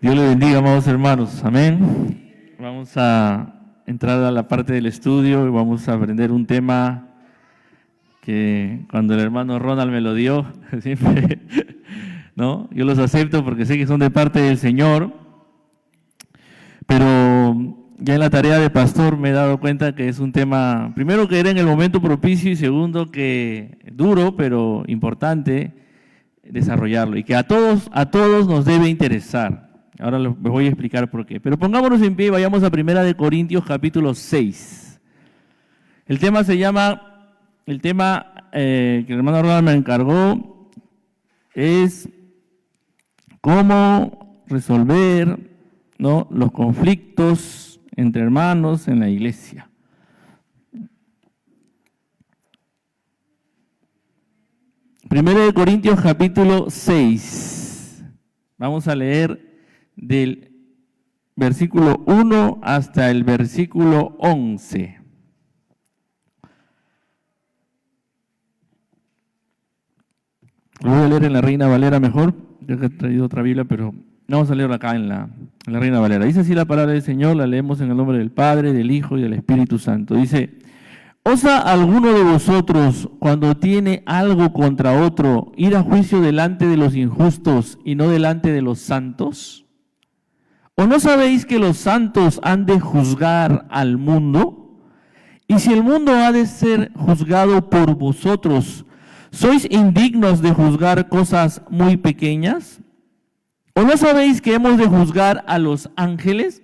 Dios le bendiga, amados hermanos. Amén. Vamos a entrar a la parte del estudio y vamos a aprender un tema que cuando el hermano Ronald me lo dio, siempre, ¿no? Yo los acepto porque sé que son de parte del Señor, pero ya en la tarea de pastor me he dado cuenta que es un tema, primero que era en el momento propicio y segundo que duro, pero importante desarrollarlo y que a todos nos debe interesar. Ahora les voy a explicar por qué. Pero pongámonos en pie y vayamos a 1 Corintios capítulo 6. El tema se llama, que el hermano Ronald me encargó, es cómo resolver, ¿no?, los conflictos entre hermanos en la iglesia. Primero de Corintios capítulo 6. Vamos a leer del versículo 1 hasta el versículo 11. Lo voy a leer en la Reina Valera mejor. Yo que he traído otra Biblia, pero vamos a leerlo acá en la Reina Valera. Dice así la palabra del Señor, la leemos en el nombre del Padre, del Hijo y del Espíritu Santo. Dice: ¿osa alguno de vosotros, cuando tiene algo contra otro, ir a juicio delante de los injustos y no delante de los santos? ¿O no sabéis que los santos han de juzgar al mundo? Y si el mundo ha de ser juzgado por vosotros, ¿sois indignos de juzgar cosas muy pequeñas? ¿O no sabéis que hemos de juzgar a los ángeles?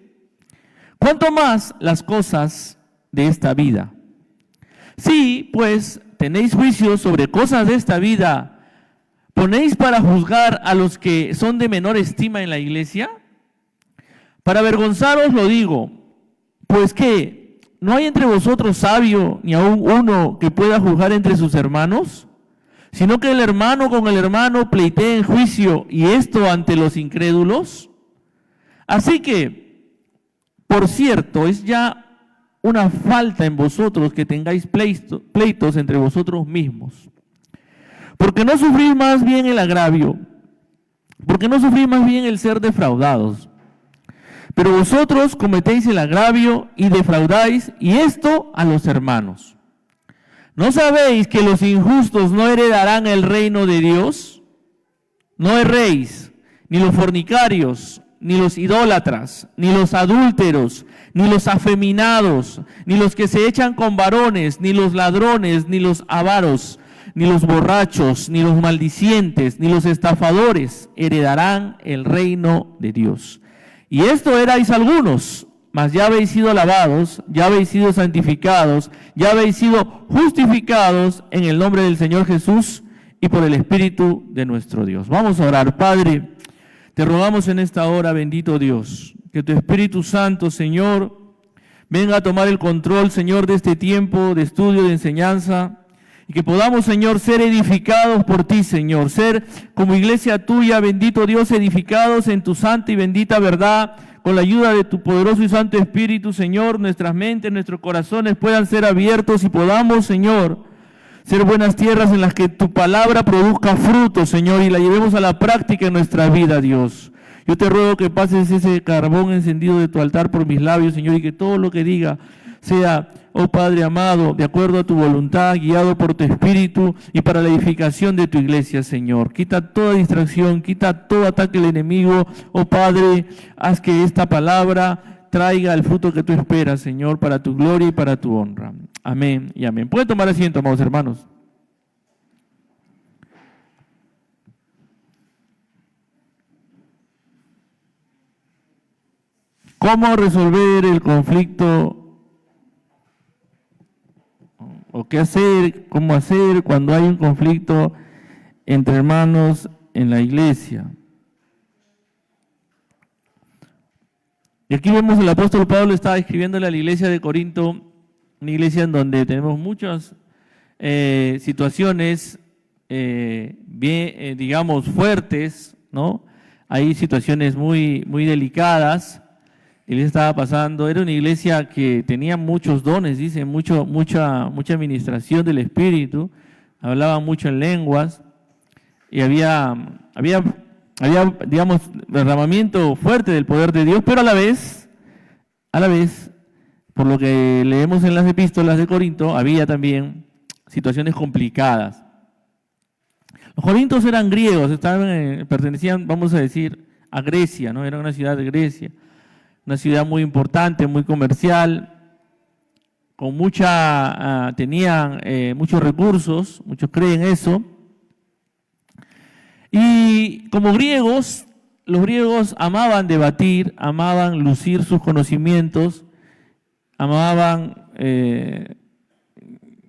¿Cuánto más las cosas de esta vida? Si, pues, tenéis juicio sobre cosas de esta vida, ¿ponéis para juzgar a los que son de menor estima en la iglesia? Para avergonzaros lo digo, pues que ¿no hay entre vosotros sabio, ni aun uno que pueda juzgar entre sus hermanos? Sino que el hermano con el hermano pleitee en juicio, y esto ante los incrédulos. Así que, por cierto, es ya una falta en vosotros que tengáis pleitos entre vosotros mismos. Porque no sufrís más bien el agravio, porque no sufrís más bien el ser defraudados. Pero vosotros cometéis el agravio y defraudáis, y esto a los hermanos. ¿No sabéis que los injustos no heredarán el reino de Dios? No erréis, ni los fornicarios, ni los idólatras, ni los adúlteros, ni los afeminados, ni los que se echan con varones, ni los ladrones, ni los avaros, ni los borrachos, ni los maldicientes, ni los estafadores heredarán el reino de Dios. Y esto erais algunos, mas ya habéis sido lavados, ya habéis sido santificados, ya habéis sido justificados en el nombre del Señor Jesús y por el Espíritu de nuestro Dios. Vamos a orar. Padre, te rogamos en esta hora, bendito Dios, que tu Espíritu Santo, Señor, venga a tomar el control, Señor, de este tiempo de estudio, de enseñanza, y que podamos, Señor, ser edificados por ti, Señor, ser como iglesia tuya, bendito Dios, edificados en tu santa y bendita verdad, con la ayuda de tu poderoso y santo Espíritu, Señor, nuestras mentes, nuestros corazones puedan ser abiertos y podamos, Señor, ser buenas tierras en las que tu palabra produzca fruto, Señor, y la llevemos a la práctica en nuestra vida, Dios. Yo te ruego que pases ese carbón encendido de tu altar por mis labios, Señor, y que todo lo que diga sea, oh Padre amado, de acuerdo a tu voluntad, guiado por tu Espíritu y para la edificación de tu iglesia, Señor. Quita toda distracción, quita todo ataque del enemigo, oh Padre, haz que esta palabra traiga el fruto que tú esperas, Señor, para tu gloria y para tu honra. Amén y amén. Pueden tomar asiento, amados hermanos. ¿Cómo resolver el conflicto? ¿O qué hacer, cómo hacer cuando hay un conflicto entre hermanos en la iglesia? Y aquí vemos el apóstol Pablo estaba escribiéndole a la iglesia de Corinto, una iglesia en donde tenemos muchas situaciones digamos, fuertes, ¿no? Hay situaciones muy delicadas. Y les estaba pasando, era una iglesia que tenía muchos dones, dice, mucha administración del Espíritu, hablaban mucho en lenguas, y había había, digamos, derramamiento fuerte del poder de Dios, pero a la vez, por lo que leemos en las epístolas de Corinto, había también situaciones complicadas. Los corintios eran griegos, pertenecían, vamos a decir, a Grecia, ¿no? Era una ciudad de Grecia, una ciudad muy importante, muy comercial, con tenían muchos recursos, muchos creen eso. Y como griegos, los griegos amaban debatir, amaban lucir sus conocimientos, amaban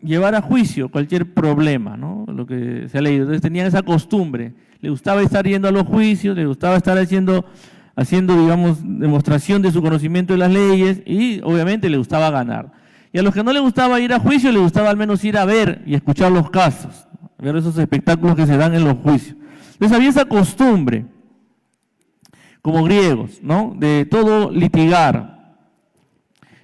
llevar a juicio cualquier problema, ¿no? Lo que se ha leído. Entonces tenían esa costumbre. Le gustaba estar yendo a los juicios, le gustaba estar haciendo, digamos, demostración de su conocimiento de las leyes y obviamente le gustaba ganar. Y a los que no les gustaba ir a juicio, les gustaba al menos ir a ver y escuchar los casos, ver esos espectáculos que se dan en los juicios. Entonces había esa costumbre, como griegos, ¿no? De todo litigar.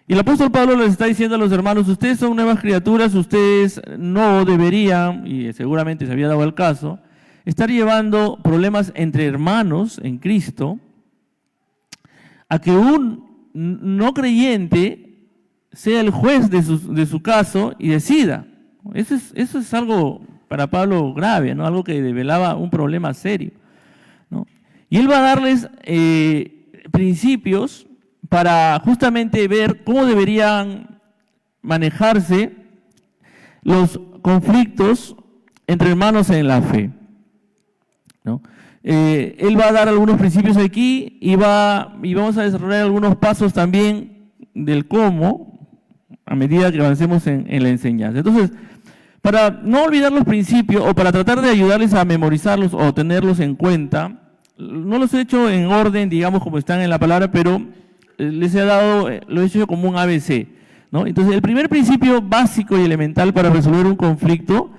Y el apóstol Pablo les está diciendo a los hermanos, ustedes son nuevas criaturas, ustedes no deberían, y seguramente se había dado el caso, estar llevando problemas entre hermanos en Cristo a que un no creyente sea el juez de su caso y decida. Eso es algo para Pablo grave, ¿no? Algo que develaba un problema serio, ¿no? Y él va a darles principios para justamente ver cómo deberían manejarse los conflictos entre hermanos en la fe, ¿no? Él va a dar algunos principios aquí y vamos a desarrollar algunos pasos también del cómo a medida que avancemos en la enseñanza. Entonces, para no olvidar los principios o para tratar de ayudarles a memorizarlos o tenerlos en cuenta, no los he hecho en orden, digamos, como están en la palabra, pero les he dado, lo he hecho como un ABC, ¿no? Entonces, el primer principio básico y elemental para resolver un conflicto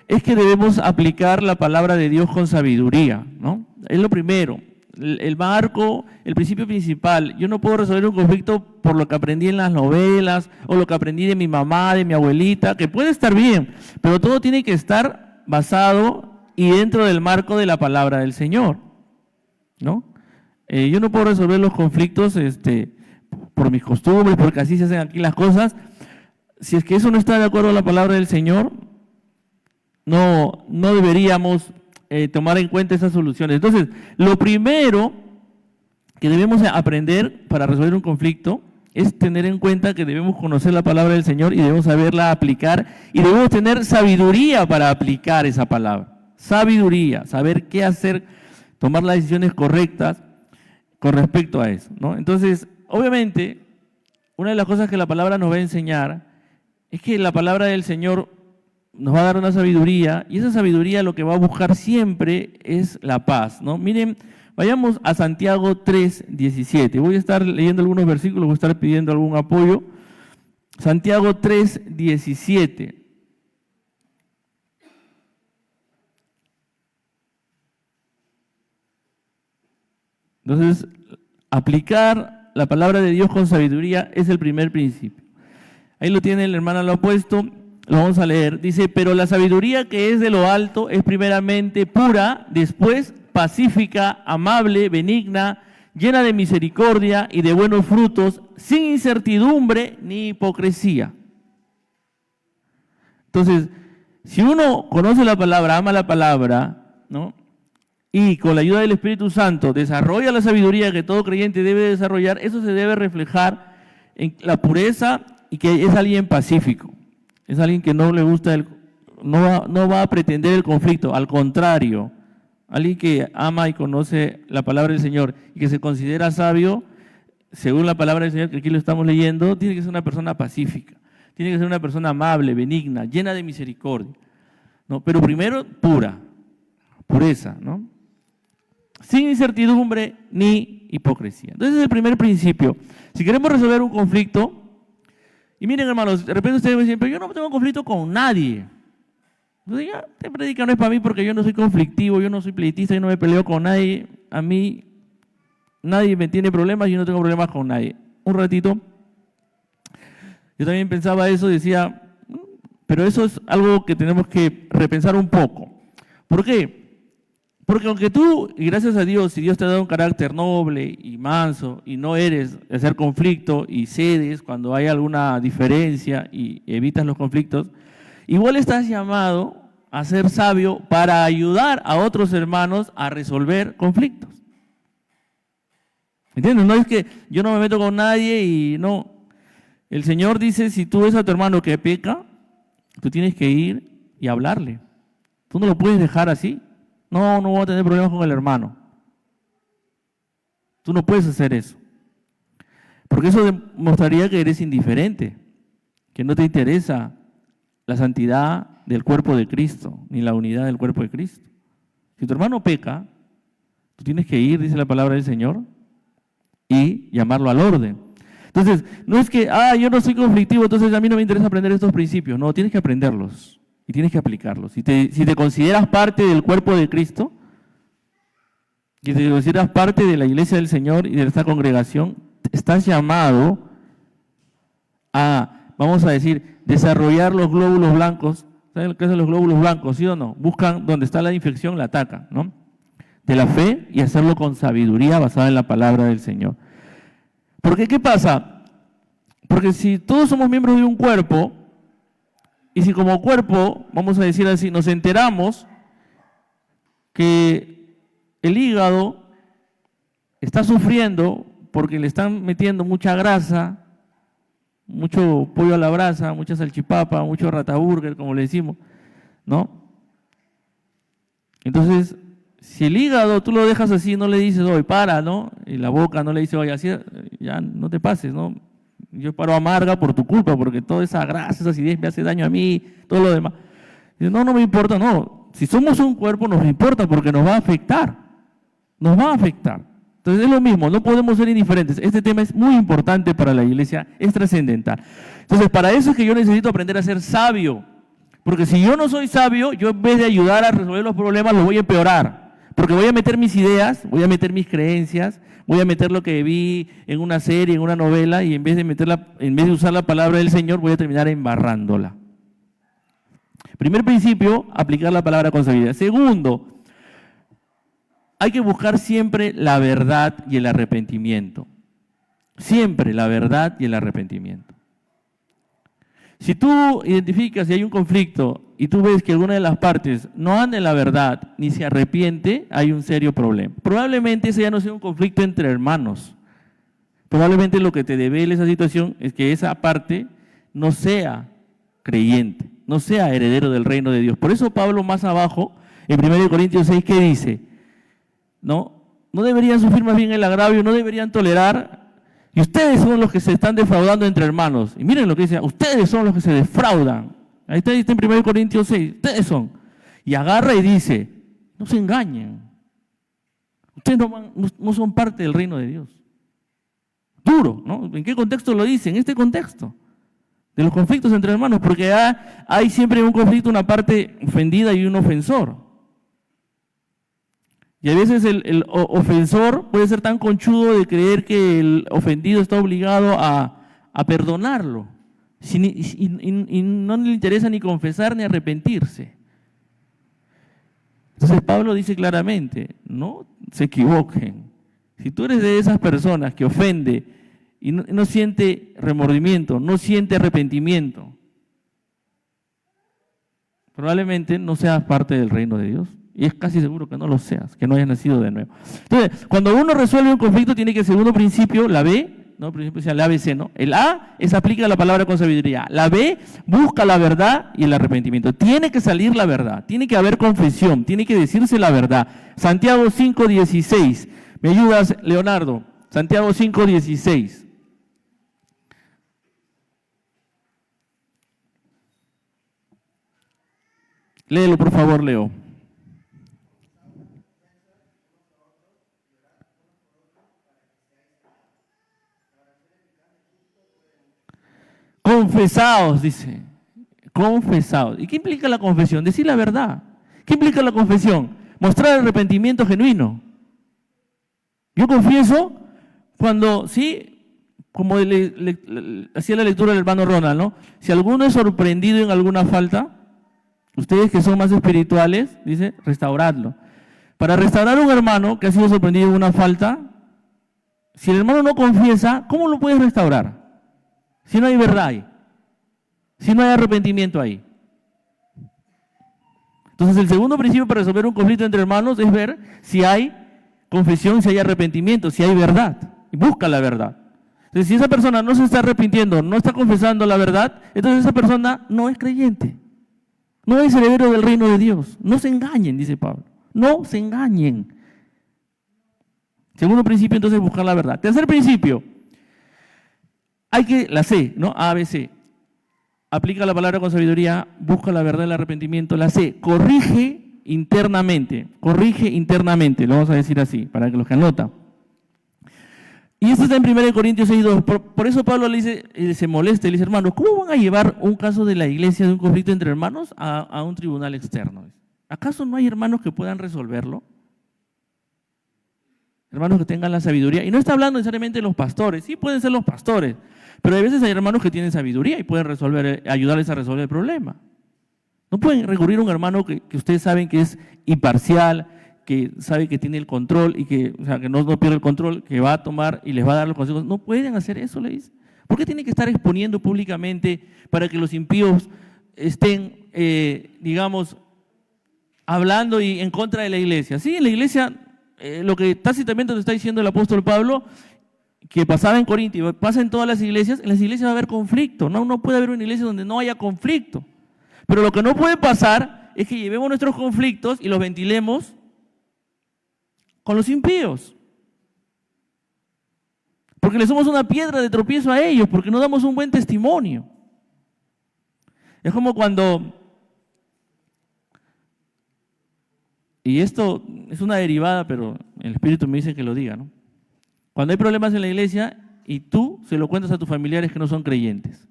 es que debemos aplicar la palabra de Dios con sabiduría, ¿no? Es lo primero. El marco, el principio principal. Yo no puedo resolver un conflicto por lo que aprendí en las novelas o lo que aprendí de mi mamá, de mi abuelita, que puede estar bien, pero todo tiene que estar basado y dentro del marco de la palabra del Señor, ¿no? Yo no puedo resolver los conflictos por mis costumbres, porque así se hacen aquí las cosas. Si es que eso no está de acuerdo a la palabra del Señor, no deberíamos tomar en cuenta esas soluciones. Entonces, lo primero que debemos aprender para resolver un conflicto es tener en cuenta que debemos conocer la palabra del Señor y debemos saberla aplicar y debemos tener sabiduría para aplicar esa palabra. Sabiduría, saber qué hacer, tomar las decisiones correctas con respecto a eso, ¿no? Entonces, obviamente, una de las cosas que la palabra nos va a enseñar es que la palabra del Señor nos va a dar una sabiduría, y esa sabiduría lo que va a buscar siempre es la paz, ¿no? Miren, vayamos a Santiago 3:17. Voy a estar leyendo algunos versículos, voy a estar pidiendo algún apoyo. Santiago 3:17. Entonces, aplicar la palabra de Dios con sabiduría es el primer principio. Ahí lo tiene el hermano, lo ha puesto. Lo vamos a leer. Dice, pero la sabiduría que es de lo alto es primeramente pura, después pacífica, amable, benigna, llena de misericordia y de buenos frutos, sin incertidumbre ni hipocresía. Entonces, si uno conoce la palabra, ama la palabra, ¿no? Y con la ayuda del Espíritu Santo desarrolla la sabiduría que todo creyente debe desarrollar, eso se debe reflejar en la pureza y que es alguien pacífico. Es alguien que no le gusta, no va a pretender el conflicto, al contrario, alguien que ama y conoce la palabra del Señor y que se considera sabio, según la palabra del Señor que aquí lo estamos leyendo, tiene que ser una persona pacífica, tiene que ser una persona amable, benigna, llena de misericordia, ¿no? Pero primero, pureza, ¿no? Sin incertidumbre ni hipocresía. Entonces, ese es el primer principio. Si queremos resolver un conflicto, y miren, hermanos, de repente ustedes me dicen, pero yo no tengo conflicto con nadie. Entonces, ya, te predica no es para mí porque yo no soy conflictivo, yo no soy pleitista, yo no me peleo con nadie. A mí, nadie me tiene problemas y yo no tengo problemas con nadie. Un ratito, yo también pensaba eso y decía, pero eso es algo que tenemos que repensar un poco. ¿Por qué? Porque aunque tú, y gracias a Dios, si Dios te ha dado un carácter noble y manso, y no eres de hacer conflicto y cedes cuando hay alguna diferencia y evitas los conflictos, igual estás llamado a ser sabio para ayudar a otros hermanos a resolver conflictos. ¿Entiendes? No es que yo no me meto con nadie y no. El Señor dice, si tú ves a tu hermano que peca, tú tienes que ir y hablarle. Tú no lo puedes dejar así. No voy a tener problemas con el hermano. Tú no puedes hacer eso. Porque eso demostraría que eres indiferente, que no te interesa la santidad del cuerpo de Cristo, ni la unidad del cuerpo de Cristo. Si tu hermano peca, tú tienes que ir, dice la palabra del Señor, y llamarlo al orden. Entonces, no es que, yo no soy conflictivo, entonces a mí no me interesa aprender estos principios. No, tienes que aprenderlos. Y tienes que aplicarlos. Si te consideras parte del cuerpo de Cristo, si te consideras parte de la iglesia del Señor y de esta congregación, estás llamado a, vamos a decir, desarrollar los glóbulos blancos. ¿Saben lo que hacen los glóbulos blancos? ¿Sí o no? Buscan donde está la infección, la atacan, ¿no? De la fe y hacerlo con sabiduría basada en la palabra del Señor. Porque, ¿qué pasa? Porque si todos somos miembros de un cuerpo, y si como cuerpo, vamos a decir así, nos enteramos que el hígado está sufriendo porque le están metiendo mucha grasa, mucho pollo a la brasa, mucha salchipapa, mucho rataburger, como le decimos, ¿no? Entonces, si el hígado tú lo dejas así, no le dices, oye, para, ¿no? Y la boca no le dice, oye, así, ya no te pases, ¿no? Yo paro amarga por tu culpa, porque toda esa grasa, esa acidez me hace daño a mí, todo lo demás. Dice, no me importa, no. Si somos un cuerpo nos importa porque nos va a afectar. Nos va a afectar. Entonces es lo mismo, no podemos ser indiferentes. Este tema es muy importante para la iglesia, es trascendental. Entonces para eso es que yo necesito aprender a ser sabio. Porque si yo no soy sabio, yo en vez de ayudar a resolver los problemas, los voy a empeorar. Porque voy a meter mis ideas, voy a meter mis creencias, voy a meter lo que vi en una serie, en una novela, y en vez de usar la palabra del Señor, voy a terminar embarrándola. Primer principio, aplicar la palabra con sabiduría. Segundo, hay que buscar siempre la verdad y el arrepentimiento. Siempre la verdad y el arrepentimiento. Si tú identificas y hay un conflicto y tú ves que alguna de las partes no anda en la verdad ni se arrepiente, hay un serio problema. Probablemente ese ya no sea un conflicto entre hermanos. Probablemente lo que te devela esa situación es que esa parte no sea creyente, no sea heredero del reino de Dios. Por eso Pablo más abajo, en 1 Corintios 6, ¿qué dice? No deberían sufrir más bien el agravio, no deberían tolerar. Y ustedes son los que se están defraudando entre hermanos. Y miren lo que dice, ustedes son los que se defraudan. Ahí está en 1 Corintios 6, ustedes son. Y agarra y dice, no se engañen. Ustedes no son parte del reino de Dios. Duro, ¿no? ¿En qué contexto lo dice? En este contexto. De los conflictos entre hermanos, porque hay siempre un conflicto, una parte ofendida y un ofensor. Y a veces el ofensor puede ser tan conchudo de creer que el ofendido está obligado a perdonarlo. Y no le interesa ni confesar ni arrepentirse. Entonces Pablo dice claramente, no se equivoquen. Si tú eres de esas personas que ofende y no siente remordimiento, no siente arrepentimiento, probablemente no seas parte del reino de Dios. Y es casi seguro que no lo seas, que no hayas nacido de nuevo. Entonces, cuando uno resuelve un conflicto, tiene que el segundo principio, la B, ¿no? Por ejemplo, el ABC, ¿no? El A es aplica la palabra con sabiduría. La B busca la verdad y el arrepentimiento. Tiene que salir la verdad, tiene que haber confesión, tiene que decirse la verdad. Santiago 5:16. ¿Me ayudas, Leonardo? Santiago 5:16. Léelo, por favor, Leo. Confesaos, dice. Confesaos. ¿Y qué implica la confesión? Decir la verdad. ¿Qué implica la confesión? Mostrar arrepentimiento genuino. Yo confieso cuando, sí, como hacía la lectura del hermano Ronald, ¿no? Si alguno es sorprendido en alguna falta, ustedes que son más espirituales, dice, restauradlo. Para restaurar a un hermano que ha sido sorprendido en una falta, si el hermano no confiesa, ¿cómo lo puedes restaurar? Si no hay verdad ahí, si no hay arrepentimiento ahí. Entonces, el segundo principio para resolver un conflicto entre hermanos es ver si hay confesión, si hay arrepentimiento, si hay verdad. Y busca la verdad. Entonces, si esa persona no se está arrepintiendo, no está confesando la verdad, entonces esa persona no es creyente. No es heredero del reino de Dios. No se engañen, dice Pablo. No se engañen. Segundo principio, entonces, buscar la verdad. Tercer principio, la C, ¿no? A, B, C. Aplica la palabra con sabiduría, busca la verdad, el arrepentimiento. La C, corrige internamente, lo vamos a decir así, para que los que anotan. Y esto está en 1 Corintios 6:2. Por eso Pablo le dice, se molesta, le dice, hermanos, ¿cómo van a llevar un caso de la iglesia, de un conflicto entre hermanos, a un tribunal externo? ¿Acaso no hay hermanos que puedan resolverlo? Hermanos que tengan la sabiduría. Y no está hablando necesariamente de los pastores, sí pueden ser los pastores, pero a veces hay hermanos que tienen sabiduría y pueden ayudarles a resolver el problema. No pueden recurrir a un hermano que ustedes saben que es imparcial, que sabe que tiene el control y que no pierde el control, que va a tomar y les va a dar los consejos. No pueden hacer eso, le dice. ¿Por qué tienen que estar exponiendo públicamente para que los impíos estén, hablando y en contra de la iglesia? Sí, en la iglesia, lo que tácitamente nos está diciendo el apóstol Pablo, que pasaba en Corinto y pasa en todas las iglesias, en las iglesias va a haber conflicto. No puede haber una iglesia donde no haya conflicto. Pero lo que no puede pasar es que llevemos nuestros conflictos y los ventilemos con los impíos. Porque le somos una piedra de tropiezo a ellos, porque no damos un buen testimonio. Es como cuando, y esto es una derivada, pero el Espíritu me dice que lo diga, ¿no? Cuando hay problemas en la iglesia y tú se lo cuentas a tus familiares que no son creyentes,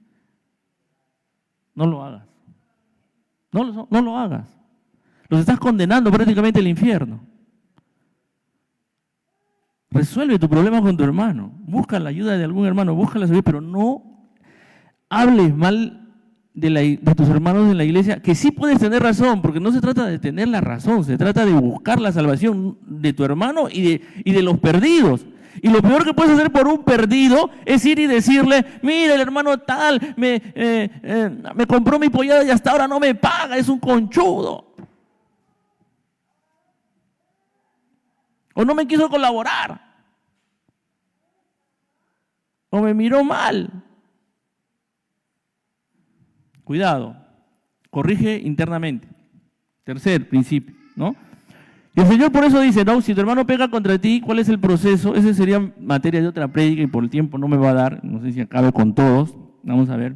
no lo hagas. No lo hagas. Los estás condenando prácticamente al infierno. Resuelve tu problema con tu hermano. Busca la ayuda de algún hermano, busca la sabiduría, pero no hables mal de tus hermanos en la iglesia, que sí puedes tener razón, porque no se trata de tener la razón, se trata de buscar la salvación de tu hermano y de los perdidos. Y lo peor que puedes hacer por un perdido es ir y decirle, mira, el hermano tal me compró mi pollada y hasta ahora no me paga, es un conchudo. O no me quiso colaborar. O me miró mal. Cuidado, corrige internamente. Tercer principio, ¿no? Y el Señor por eso dice, no, si tu hermano peca contra ti, ¿cuál es el proceso? Ese sería materia de otra prédica y por el tiempo no me va a dar, no sé si acabe con todos, vamos a ver.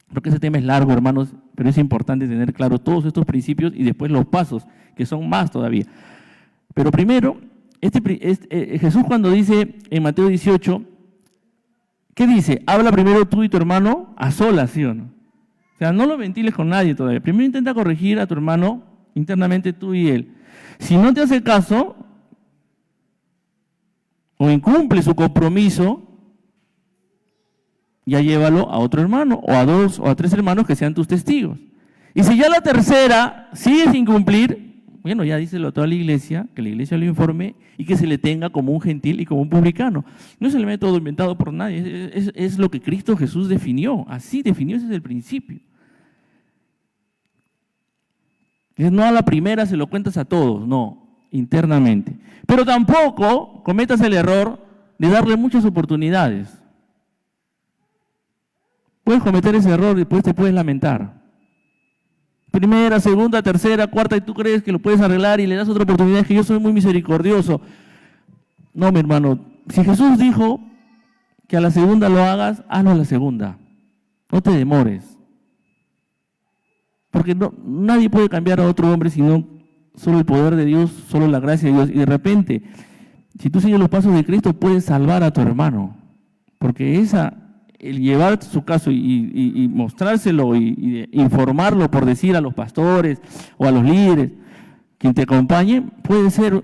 Creo que ese tema es largo, hermanos, pero es importante tener claro todos estos principios y después los pasos, que son más todavía. Pero primero, Jesús cuando dice en Mateo 18, ¿qué dice? Habla primero tú y tu hermano a solas, ¿sí o no? O sea, no lo ventiles con nadie todavía. Primero intenta corregir a tu hermano internamente tú y él. Si no te hace caso o incumple su compromiso, ya llévalo a otro hermano o a 2 o a 3 hermanos que sean tus testigos. Y si ya la tercera sigue sin cumplir, bueno, ya díselo a toda la iglesia, que la iglesia lo informe y que se le tenga como un gentil y como un publicano. No es el método inventado por nadie, es lo que Cristo Jesús definió, así definió desde el principio. No a la primera se lo cuentas a todos, no, internamente. Pero tampoco cometas el error de darle muchas oportunidades. Puedes cometer ese error y después te puedes lamentar. Primera, segunda, tercera, cuarta, y tú crees que lo puedes arreglar y le das otra oportunidad, es que yo soy muy misericordioso. No, mi hermano, si Jesús dijo que a la segunda lo hagas, hazlo a la segunda. No te demores. Porque nadie puede cambiar a otro hombre sino solo el poder de Dios, solo la gracia de Dios. Y de repente, si tú sigues los pasos de Cristo, puedes salvar a tu hermano. Porque el llevar su caso y mostrárselo y informarlo, por decir, a los pastores o a los líderes, quien te acompañe, puede ser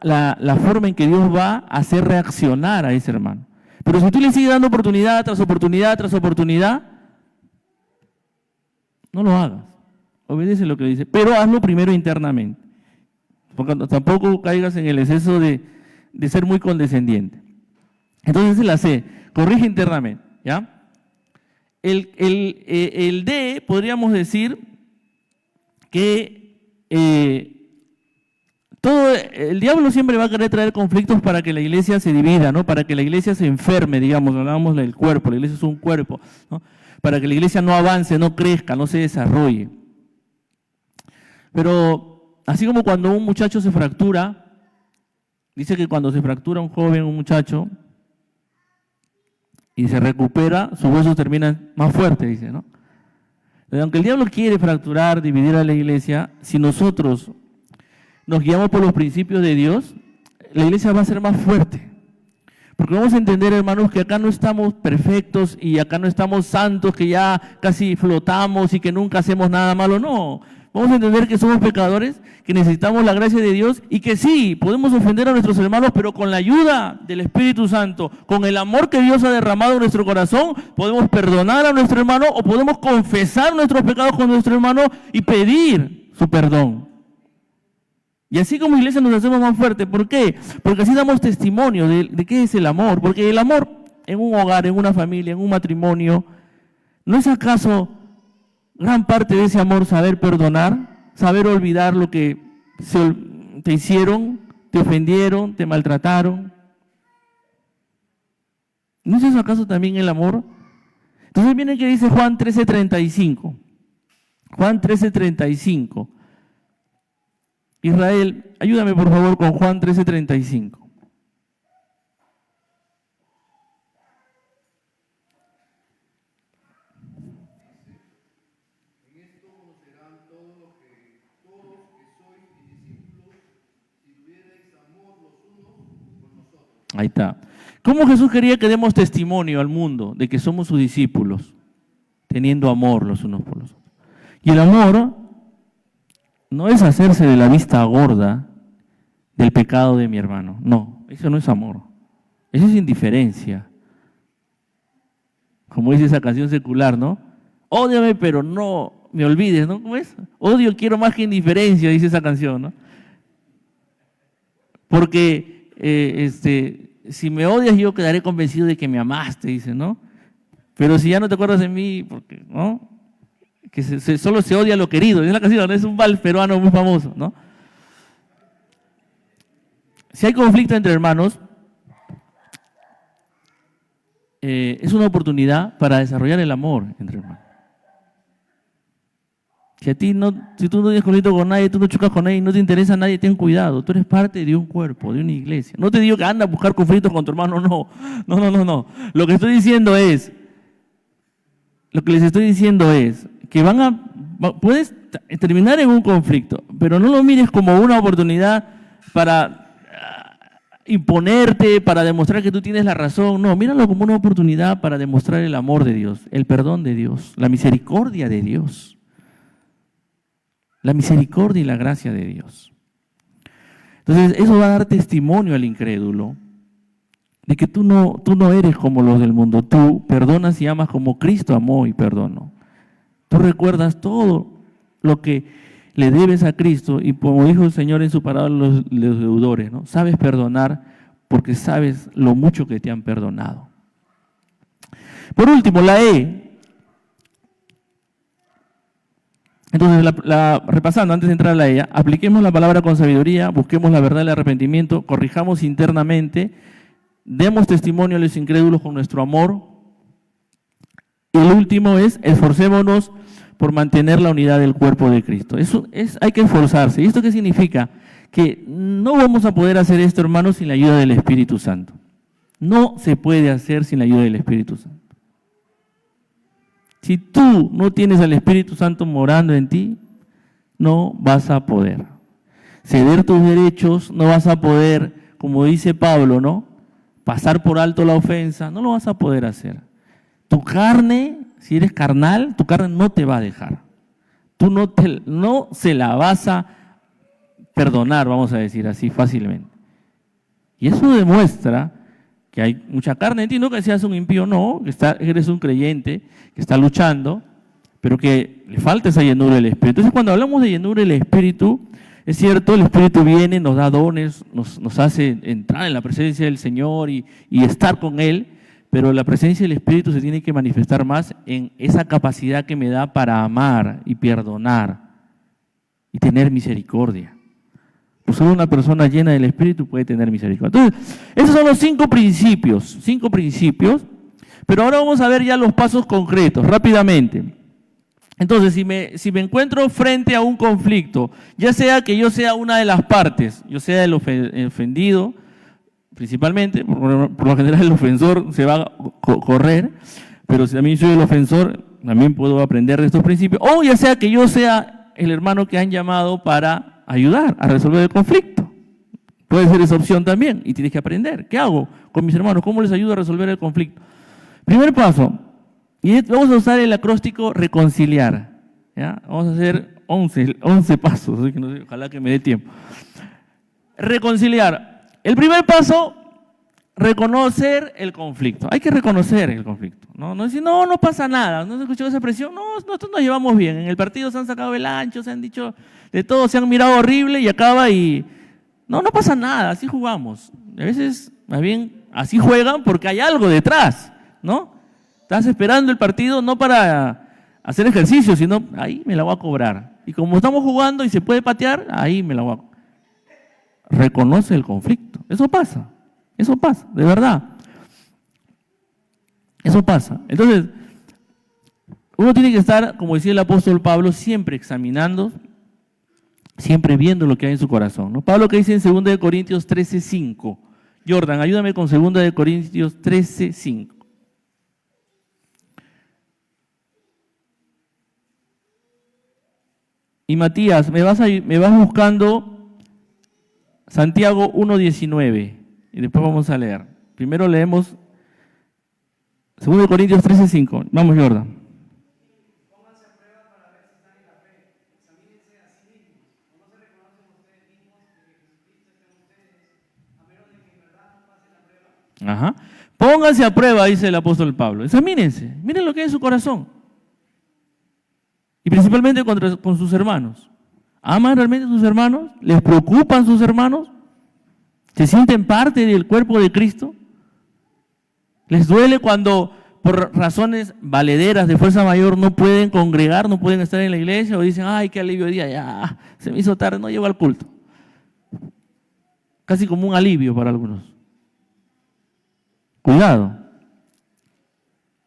la forma en que Dios va a hacer reaccionar a ese hermano. Pero si tú le sigues dando oportunidad tras oportunidad tras oportunidad, no lo hagas. Obedece lo que dice, pero hazlo primero internamente. porque tampoco caigas en el exceso de ser muy condescendiente. Entonces esa es la C, corrige internamente, ¿ya? El D, podríamos decir que el diablo siempre va a querer traer conflictos para que la iglesia se divida, ¿no? Para que la iglesia se enferme, digamos, hablábamos del cuerpo, la iglesia es un cuerpo, ¿no? Para que la iglesia no avance, no crezca, no se desarrolle. Pero así como cuando un muchacho se fractura, dice que cuando se fractura un joven, un muchacho, y se recupera, sus huesos terminan más fuertes, dice, ¿no? Pero aunque el diablo quiere fracturar, dividir a la iglesia, si nosotros nos guiamos por los principios de Dios, la iglesia va a ser más fuerte. Porque vamos a entender, hermanos, que acá no estamos perfectos y acá no estamos santos, que ya casi flotamos y que nunca hacemos nada malo. No, vamos a entender que somos pecadores, que necesitamos la gracia de Dios y que sí, podemos ofender a nuestros hermanos, pero con la ayuda del Espíritu Santo, con el amor que Dios ha derramado en nuestro corazón, podemos perdonar a nuestro hermano o podemos confesar nuestros pecados con nuestro hermano y pedir su perdón. Y así como iglesia nos hacemos más fuertes. ¿Por qué? Porque así damos testimonio de qué es el amor. Porque el amor en un hogar, en una familia, en un matrimonio, ¿no es acaso gran parte de ese amor saber perdonar? Saber olvidar lo que te hicieron, te ofendieron, te maltrataron. ¿No es eso acaso también el amor? Entonces miren que dice Juan 13:35. Juan 13:35. Israel, ayúdame por favor con Juan 13:35. En esto conocerán todos que sois mis discípulos, si tuvierais amor los unos por nosotros. Ahí está. ¿Cómo Jesús quería que demos testimonio al mundo de que somos sus discípulos? Teniendo amor los unos por los otros. Y el amor no es hacerse de la vista gorda del pecado de mi hermano. No, eso no es amor. Eso es indiferencia. Como dice esa canción secular, ¿no? Ódiame, pero no me olvides, ¿no? ¿Cómo es? Odio quiero más que indiferencia, dice esa canción, ¿no? Porque si me odias, yo quedaré convencido de que me amaste, dice, ¿no? Pero si ya no te acuerdas de mí, porque, ¿no? Que solo se odia lo querido. Es la canción, es un vals peruano muy famoso, ¿no? Si hay conflicto entre hermanos, es una oportunidad para desarrollar el amor entre hermanos. Si tú no tienes conflicto con nadie, tú no chocas con nadie, no te interesa a nadie, ten cuidado. Tú eres parte de un cuerpo, de una iglesia. No te digo que anda a buscar conflictos con tu hermano, no. No. Lo que les estoy diciendo es que puedes terminar en un conflicto, pero no lo mires como una oportunidad para imponerte, para demostrar que tú tienes la razón. No, míralo como una oportunidad para demostrar el amor de Dios, el perdón de Dios, la misericordia de Dios. La misericordia y la gracia de Dios. Entonces, eso va a dar testimonio al incrédulo de que tú no eres como los del mundo. Tú perdonas y amas como Cristo amó y perdonó. Tú recuerdas todo lo que le debes a Cristo y como dijo el Señor en su palabra los deudores, ¿no? Sabes perdonar porque sabes lo mucho que te han perdonado. Por último, la E. Entonces, repasando, antes de entrar a la E, apliquemos la palabra con sabiduría, busquemos la verdad del arrepentimiento, corrijamos internamente, demos testimonio a los incrédulos con nuestro amor. Y el último es, esforcémonos por mantener la unidad del cuerpo de Cristo. Hay que esforzarse. ¿Y esto qué significa? Que no vamos a poder hacer esto, hermanos, sin la ayuda del Espíritu Santo. No se puede hacer sin la ayuda del Espíritu Santo. Si tú no tienes al Espíritu Santo morando en ti, no vas a poder ceder tus derechos, no vas a poder, como dice Pablo, ¿no? Pasar por alto la ofensa, no lo vas a poder hacer. Tu carne, si eres carnal, tu carne no te va a dejar. Tú no se la vas a perdonar, vamos a decir así fácilmente. Y eso demuestra que hay mucha carne en ti, no que seas un impío, no, que eres un creyente, que está luchando, pero que le falta esa llenura del Espíritu. Entonces, cuando hablamos de llenura del Espíritu, Es cierto, el Espíritu viene, nos da dones, nos hace entrar en la presencia del Señor y estar con Él, pero la presencia del Espíritu se tiene que manifestar más en esa capacidad que me da para amar y perdonar y tener misericordia. Pues solo una persona llena del Espíritu puede tener misericordia. Entonces, esos son los 5 principios, pero ahora vamos a ver ya los pasos concretos, rápidamente. Entonces, si me encuentro frente a un conflicto, ya sea que yo sea una de las partes, yo sea el ofendido, principalmente, por lo general el ofensor se va a correr, pero si también soy el ofensor, también puedo aprender de estos principios, o ya sea que yo sea el hermano que han llamado para ayudar a resolver el conflicto. Puede ser esa opción también, y tienes que aprender. ¿Qué hago con mis hermanos? ¿Cómo les ayudo a resolver el conflicto? Primer paso, y vamos a usar el acróstico reconciliar. ¿Ya? Vamos a hacer 11 pasos, así que no sé, ojalá que me dé tiempo. Reconciliar. El primer paso, reconocer el conflicto. Hay que reconocer el conflicto. No decir, no pasa nada, no se escuchó esa presión, nosotros nos llevamos bien. En el partido se han sacado el ancho, se han dicho de todo, se han mirado horrible y acaba y... No pasa nada, así jugamos. A veces, más bien, así juegan porque hay algo detrás, ¿no? Estás esperando el partido no para hacer ejercicio, sino ahí me la voy a cobrar. Y como estamos jugando y se puede patear, ahí me la voy a cobrar. Reconoce el conflicto. Eso pasa, de verdad. Eso pasa. Entonces, uno tiene que estar, como decía el apóstol Pablo, siempre examinando, siempre viendo lo que hay en su corazón, ¿no? Pablo que dice en 2 Corintios 13:5. Jordan, ayúdame con 2 Corintios 13:5. Y Matías, me vas buscando Santiago 1:19 y después vamos a leer. Primero leemos 2 Corintios 13:5. Vamos, Jordan. Pónganse a prueba para ver si están en la fe. Examínense a sí mismos. ¿O no se reconocen ustedes mismos de que Jesucristo está en ustedes, a menos de que en verdad no pasen la prueba? Ajá. Pónganse a prueba, dice el apóstol Pablo. Examínense. Miren lo que hay en su corazón. Y principalmente con sus hermanos. ¿Aman realmente a sus hermanos? ¿Les preocupan sus hermanos? ¿Se sienten parte del cuerpo de Cristo? ¿Les duele cuando por razones valederas de fuerza mayor no pueden congregar, no pueden estar en la iglesia? O dicen, ay, qué alivio de día, ya, se me hizo tarde, no llego al culto. Casi como un alivio para algunos. Cuidado.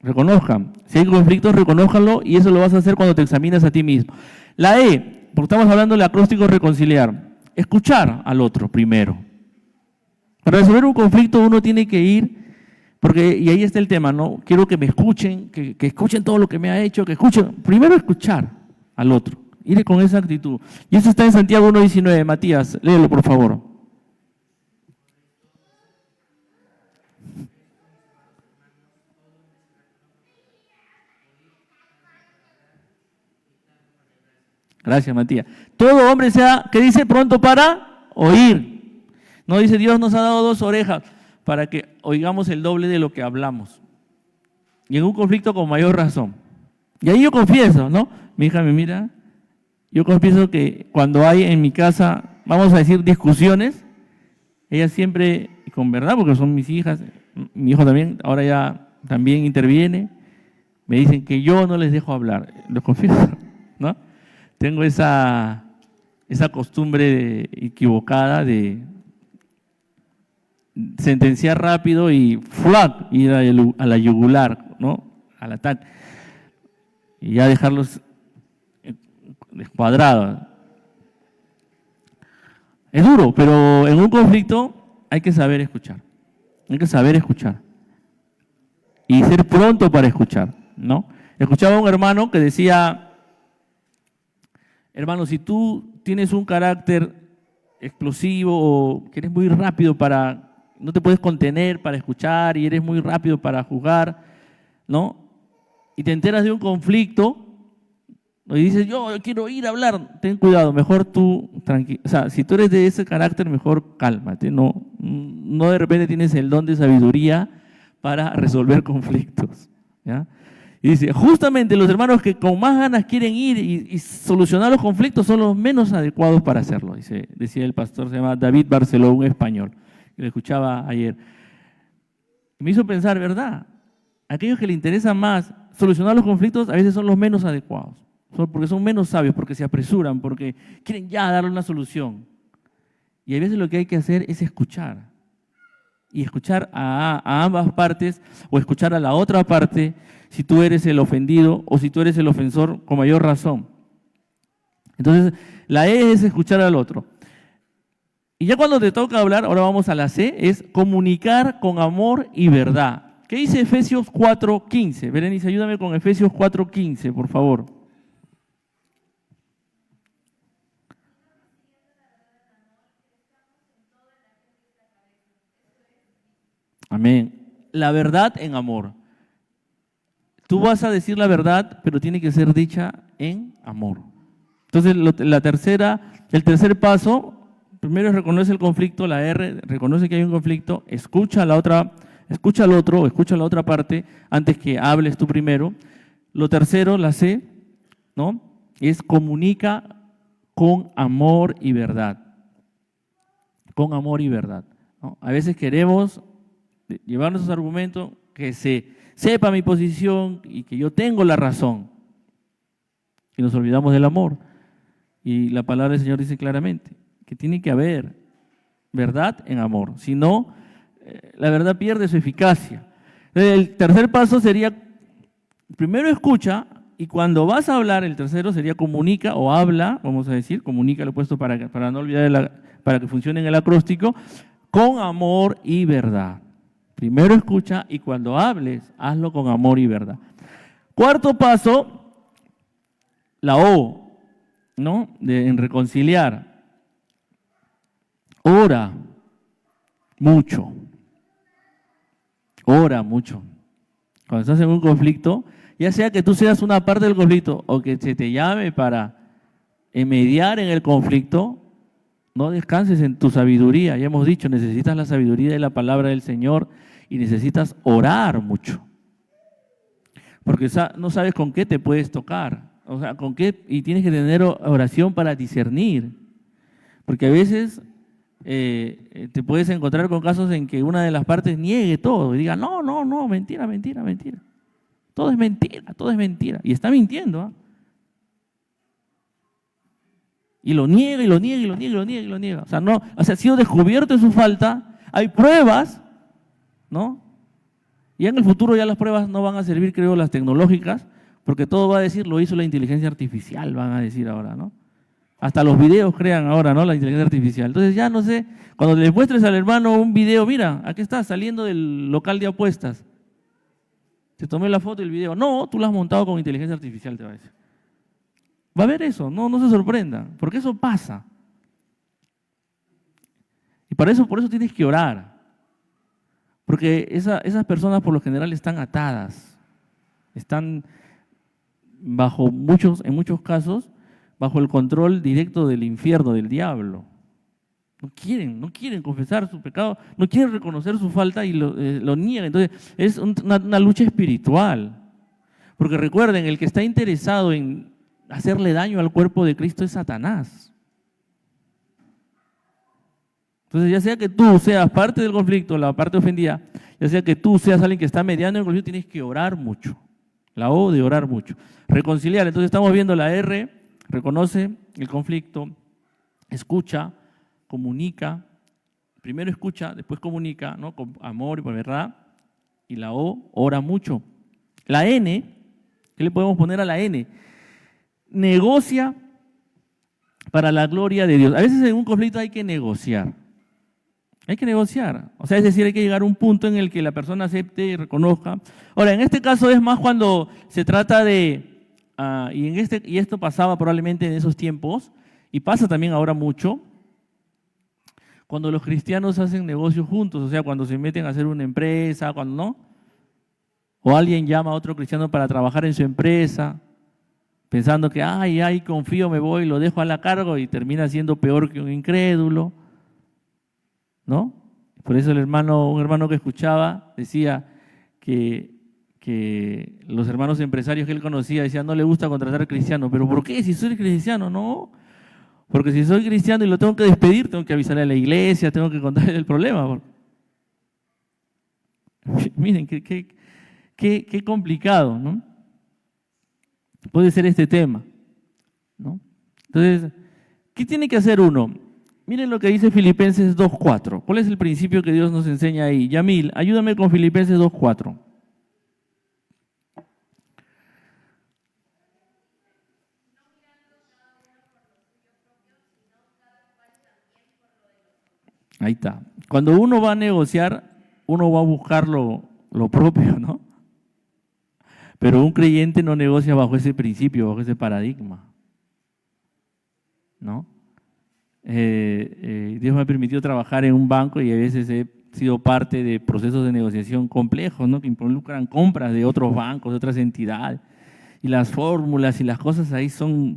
Reconozcan. Si hay conflictos, reconózcanlo y eso lo vas a hacer cuando te examinas a ti mismo. La E, porque estamos hablando del acróstico reconciliar. Escuchar al otro primero. Para resolver un conflicto uno tiene que ir, y ahí está el tema, ¿no? Quiero que me escuchen, que escuchen todo lo que me ha hecho, que escuchen. Primero escuchar al otro. Ir con esa actitud. Y eso está en Santiago 1:19. Matías, léelo por favor. Gracias, Matías. Todo hombre sea, ¿qué dice? Pronto para oír. No dice, Dios nos ha dado 2 orejas para que oigamos el doble de lo que hablamos. Y en un conflicto con mayor razón. Y ahí yo confieso, ¿no? Mi hija me mira. Yo confieso que cuando hay en mi casa, vamos a decir, discusiones, ella siempre, con verdad, porque son mis hijas, mi hijo también, ahora ya también interviene, me dicen que yo no les dejo hablar. Lo confieso, ¿no? Tengo esa costumbre equivocada de sentenciar rápido y ¡flac! Ir a la yugular, ¿no? Al ataque. Y ya dejarlos descuadrados. Es duro, pero en un conflicto hay que saber escuchar. Hay que saber escuchar. Y ser pronto para escuchar, ¿no? Escuchaba a un hermano que decía... Hermano, si tú tienes un carácter explosivo o que eres muy rápido no te puedes contener para escuchar y eres muy rápido para juzgar, ¿no? Y te enteras de un conflicto y dices, yo quiero ir a hablar, ten cuidado, mejor tú, tranquilo. O sea, si tú eres de ese carácter, mejor cálmate, no de repente tienes el don de sabiduría para resolver conflictos, ¿ya? Y dice, justamente los hermanos que con más ganas quieren ir y solucionar los conflictos son los menos adecuados para hacerlo, decía el pastor, se llama David Barceló, un español, que lo escuchaba ayer. Me hizo pensar, ¿verdad? Aquellos que le interesa más solucionar los conflictos a veces son los menos adecuados, porque son menos sabios, porque se apresuran, porque quieren ya darle una solución. Y a veces lo que hay que hacer es escuchar. Y escuchar a ambas partes, o escuchar a la otra parte, si tú eres el ofendido o si tú eres el ofensor, con mayor razón. Entonces, la E es escuchar al otro. Y ya cuando te toca hablar, ahora vamos a la C, es comunicar con amor y verdad. ¿Qué dice Efesios 4:15? Berenice, ayúdame con Efesios 4:15, por favor. Amén. La verdad en amor. Tú vas a decir la verdad, pero tiene que ser dicha en amor. Entonces, el tercer paso, primero reconoce el conflicto, la R, reconoce que hay un conflicto, escucha a la otra, escucha al otro, escucha a la otra parte antes que hables tú primero. Lo tercero, la C, ¿no? Es comunica con amor y verdad. Con amor y verdad, ¿no? A veces queremos llevar nuestros argumentos, que se sepa mi posición y que yo tengo la razón. Y nos olvidamos del amor. Y la palabra del Señor dice claramente que tiene que haber verdad en amor. Si no, la verdad pierde su eficacia. El tercer paso sería, primero escucha, y cuando vas a hablar, el tercero sería comunica o habla, vamos a decir, comunica, lo he puesto para no olvidar, para que funcione en el acróstico, con amor y verdad. Primero escucha y cuando hables, hazlo con amor y verdad. Cuarto paso, la O, ¿no? En reconciliar. Ora mucho. Ora mucho. Cuando estás en un conflicto, ya sea que tú seas una parte del conflicto o que se te llame para mediar en el conflicto, no descanses en tu sabiduría. Ya hemos dicho, necesitas la sabiduría de la palabra del Señor y necesitas orar mucho. Porque no sabes con qué te puedes tocar. O sea, con qué, y tienes que tener oración para discernir. Porque a veces te puedes encontrar con casos en que una de las partes niegue todo y diga, no, mentira. Todo es mentira. Y está mintiendo, ¿eh? Y lo niega. O sea, ha sido descubierto en su falta, hay pruebas, ¿no? Y en el futuro ya las pruebas no van a servir, creo, las tecnológicas, porque todo va a decir, lo hizo la inteligencia artificial, van a decir ahora, ¿no? Hasta los videos crean ahora, ¿no? La inteligencia artificial. Entonces ya no sé, cuando le muestres al hermano un video, mira, aquí está saliendo del local de apuestas. Te tomé la foto y el video. No, tú lo has montado con inteligencia artificial, te va a decir. Va a haber eso, no se sorprenda, porque eso pasa. Y por eso tienes que orar. Porque esas personas por lo general están atadas, están en muchos casos, bajo el control directo del infierno, del diablo. No quieren confesar su pecado, no quieren reconocer su falta y lo niegan. Entonces es una lucha espiritual. Porque recuerden, el que está interesado en hacerle daño al cuerpo de Cristo es Satanás. Entonces, ya sea que tú seas parte del conflicto, la parte ofendida, ya sea que tú seas alguien que está mediando en el conflicto, tienes que orar mucho. La O de orar mucho. Reconciliar. Entonces estamos viendo la R, reconoce el conflicto, escucha, comunica. Primero escucha, después comunica, ¿no? Con amor y por verdad. Y la O, ora mucho. La N, ¿qué le podemos poner a la N? Negocia para la gloria de Dios. A veces en un conflicto hay que negociar. Hay que negociar. O sea, es decir, hay que llegar a un punto en el que la persona acepte y reconozca. Ahora, en este caso es más cuando se trata de, y esto pasaba probablemente en esos tiempos, y pasa también ahora mucho, cuando los cristianos hacen negocios juntos, o sea, cuando se meten a hacer una empresa, cuando no, o alguien llama a otro cristiano para trabajar en su empresa, pensando que, ay, confío, me voy, lo dejo a la cargo y termina siendo peor que un incrédulo, ¿no? Por eso un hermano que escuchaba decía que que los hermanos empresarios que él conocía decían, no le gusta contratar cristianos. ¿Pero por qué? Si soy cristiano, no. Porque si soy cristiano y lo tengo que despedir, tengo que avisarle a la iglesia, tengo que contarle el problema. Miren, qué complicado, ¿no? Puede ser este tema, ¿no? Entonces, ¿qué tiene que hacer uno? Miren lo que dice Filipenses 2:4. ¿Cuál es el principio que Dios nos enseña ahí? Yamil, ayúdame con Filipenses 2:4. Ahí está. Cuando uno va a negociar, uno va a buscar lo propio, ¿no? Pero un creyente no negocia bajo ese principio, bajo ese paradigma, ¿no? Dios me ha permitido trabajar en un banco y a veces he sido parte de procesos de negociación complejos, ¿no? Que involucran compras de otros bancos, de otras entidades. Y las fórmulas y las cosas ahí son